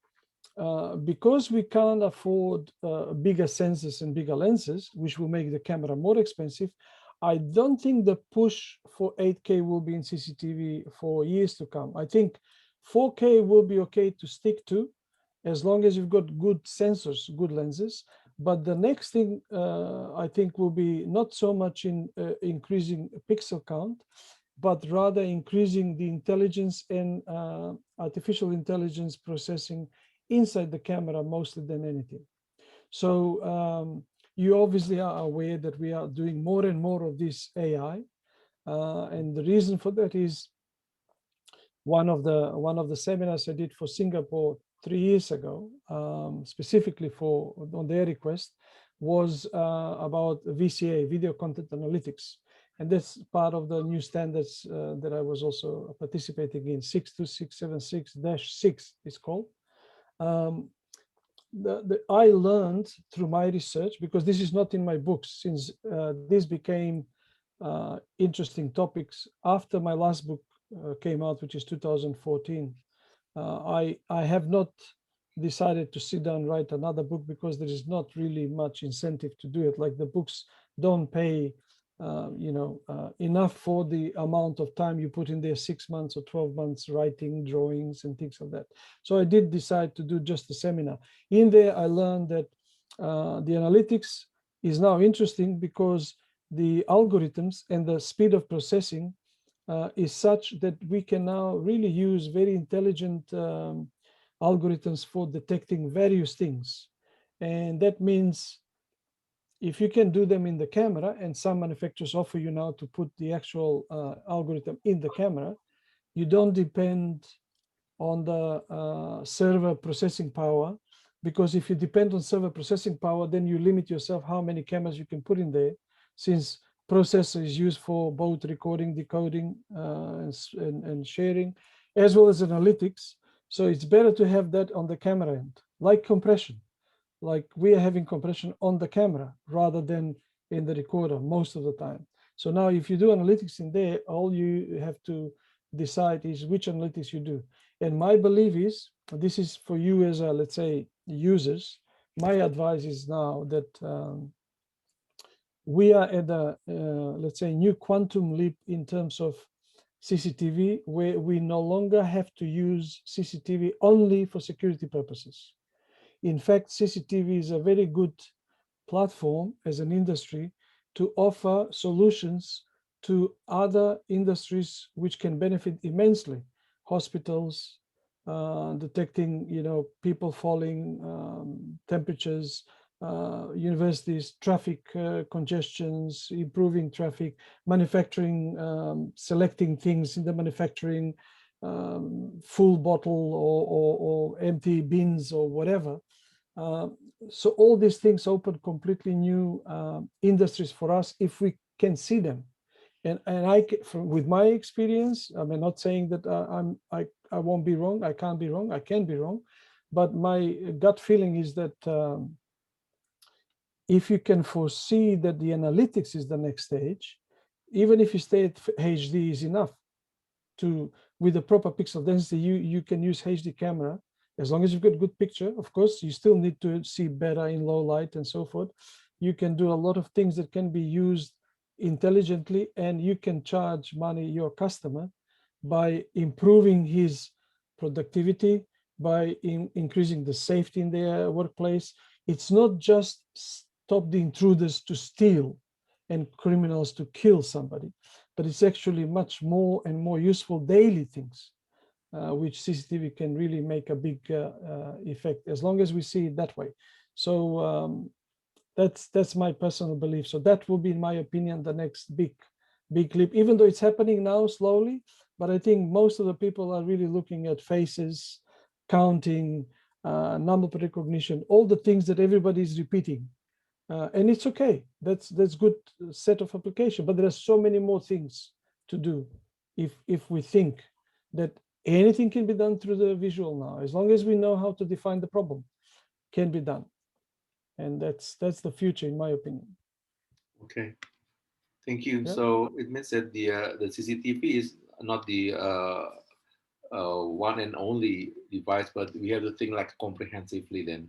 because we can't afford bigger sensors and bigger lenses, which will make the camera more expensive, I don't think the push for 8K will be in CCTV for years to come. I think 4K will be okay to stick to as long as you've got good sensors, good lenses. But the next thing I think will be not so much in increasing pixel count, but rather increasing the intelligence and artificial intelligence processing inside the camera mostly than anything. So you obviously are aware that we are doing more and more of this AI. And the reason for that is one of the seminars I did for Singapore 3 years ago, specifically on their request, was about VCA, video content analytics. And that's part of the new standards that I was also participating in. 62676-6 is called. I learned through my research, because this is not in my books, since this became interesting topics after my last book came out, which is 2014. I have not decided to sit down and write another book because there is not really much incentive to do it. Like the books don't pay enough for the amount of time you put in there, 6 months or 12 months writing drawings and things like that. So I did decide to do just a seminar. In there, I learned that the analytics is now interesting because the algorithms and the speed of processing is such that we can now really use very intelligent algorithms for detecting various things. And that means if you can do them in the camera, and some manufacturers offer you now to put the actual algorithm in the camera, you don't depend on the server processing power, because if you depend on server processing power, then you limit yourself how many cameras you can put in there, since processor is used for both recording, decoding, and sharing, as well as analytics. So it's better to have that on the camera end, like compression. Like we are having compression on the camera rather than in the recorder most of the time. So now if you do analytics in there, all you have to decide is which analytics you do. And my belief is, this is for you as a, let's say, users, my advice is now that we are at a, let's say, new quantum leap in terms of CCTV, where we no longer have to use CCTV only for security purposes. In fact, CCTV is a very good platform as an industry to offer solutions to other industries which can benefit immensely. Hospitals, detecting, people falling, temperatures, universities, traffic congestions, improving traffic, manufacturing, selecting things in the manufacturing, full bottle or empty bins or whatever. So all these things open completely new industries for us if we can see them. And with my experience, I'm not saying that I won't be wrong. I can't be wrong. I can be wrong, but my gut feeling is that if you can foresee that the analytics is the next stage, even if you stay at HD is enough. With the proper pixel density, you can use HD camera. As long as you've got good picture, of course, you still need to see better in low light and so forth. You can do a lot of things that can be used intelligently, and you can charge money your customer by improving his productivity, by increasing the safety in their workplace. It's not just stop the intruders to steal and criminals to kill somebody, but it's actually much more and more useful daily things. Which CCTV can really make a big effect as long as we see it that way. So that's my personal belief. So that will be, in my opinion, the next big leap, even though it's happening now slowly. But I think most of the people are really looking at faces, counting, number recognition, all the things that everybody is repeating. And it's okay. That's good set of application. But there are so many more things to do if we think that anything can be done through the visual now, as long as we know how to define the problem, can be done. And that's the future, in my opinion. Okay, thank you. Yeah. So it means that the CCTV is not the one and only device, but we have to think like comprehensively then.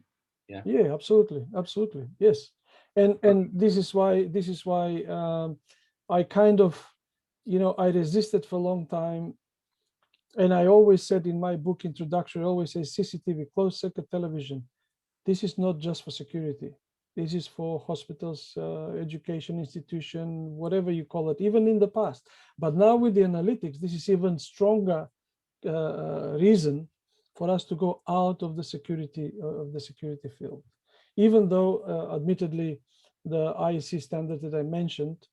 Yeah, absolutely, yes. And this is why I kind of, I resisted for a long time. And I always said in my book introduction, I always say CCTV, closed circuit television. This is not just for security. This is for hospitals, education institution, whatever you call it, even in the past. But now with the analytics, this is even stronger reason for us to go out of the security field. Even though, admittedly, the ASIS standard that I mentioned,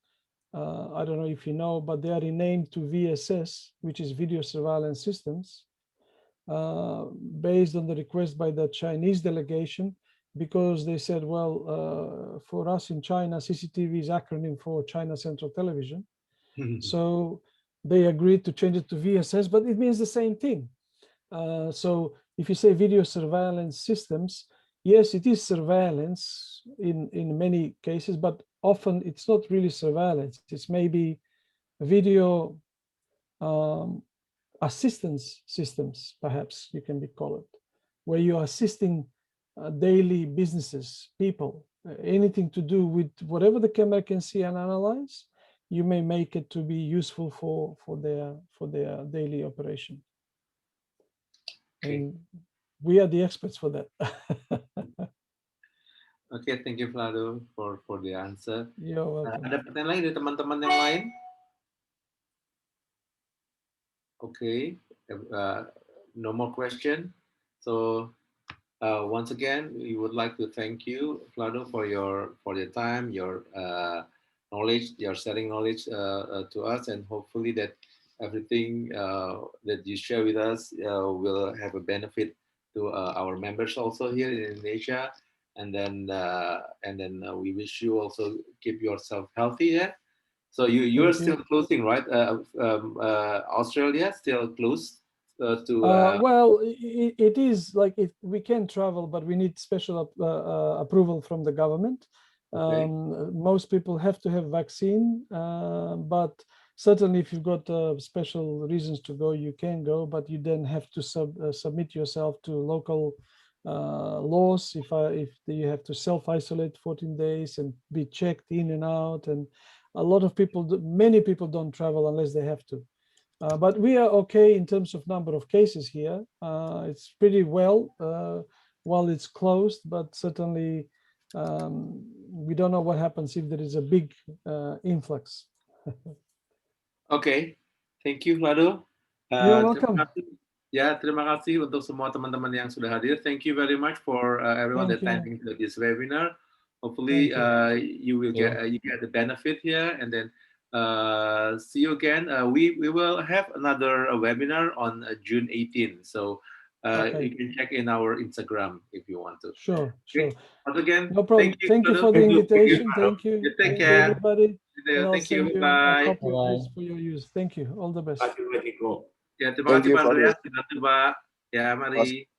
I don't know if you know, but they are renamed to VSS, which is video surveillance systems, based on the request by the Chinese delegation, because they said, well, for us in China, CCTV is acronym for China Central Television. So they agreed to change it to VSS, but it means the same thing. So if you say video surveillance systems, yes, it is surveillance in many cases, but often it's not really surveillance. It's maybe video assistance systems, perhaps you can call it, where you're assisting daily businesses, people, anything to do with whatever the camera can see and analyze, you may make it to be useful for their daily operation. Okay. And we are the experts for that. Okay, thank you, Vlado, for the answer. You're welcome. Ada pertanyaan lain dari teman-teman yang lain? Okay, no more question. So once again, we would like to thank you, Vlado, for your time, your knowledge, your sharing knowledge to us, and hopefully that everything that you share with us will have a benefit to our members also here in Indonesia. And then we wish you also keep yourself healthy, yeah? So you're Thank still you. closing, right? Australia still closed to. Well, it is like we can travel, but we need special approval from the government. Okay. Most people have to have vaccine, but certainly if you've got special reasons to go, you can go, but you then have to submit yourself to local laws. If you have to self-isolate 14 days and be checked in and out, and a lot of people, many people don't travel unless they have to. But we are okay in terms of number of cases here. It's pretty well while it's closed, but certainly we don't know what happens if there is a big influx. Okay, thank you, Vlado. You're welcome. Terima kasih untuk semua teman-teman yang sudah hadir. Thank you very much for everyone attending to this webinar. Hopefully, you will get the benefit here, and then see you again. We will have another webinar on June 18. So you can check in our Instagram if you want to. Sure. Once again, no problem. Thank you for the invitation. Thank you. Take care, everybody. Thank you. Bye. A copy of this for your use. Thank you. All the best. Ya, terima kasih Pak Andreas. Terima kasih Pak. Ya, mari.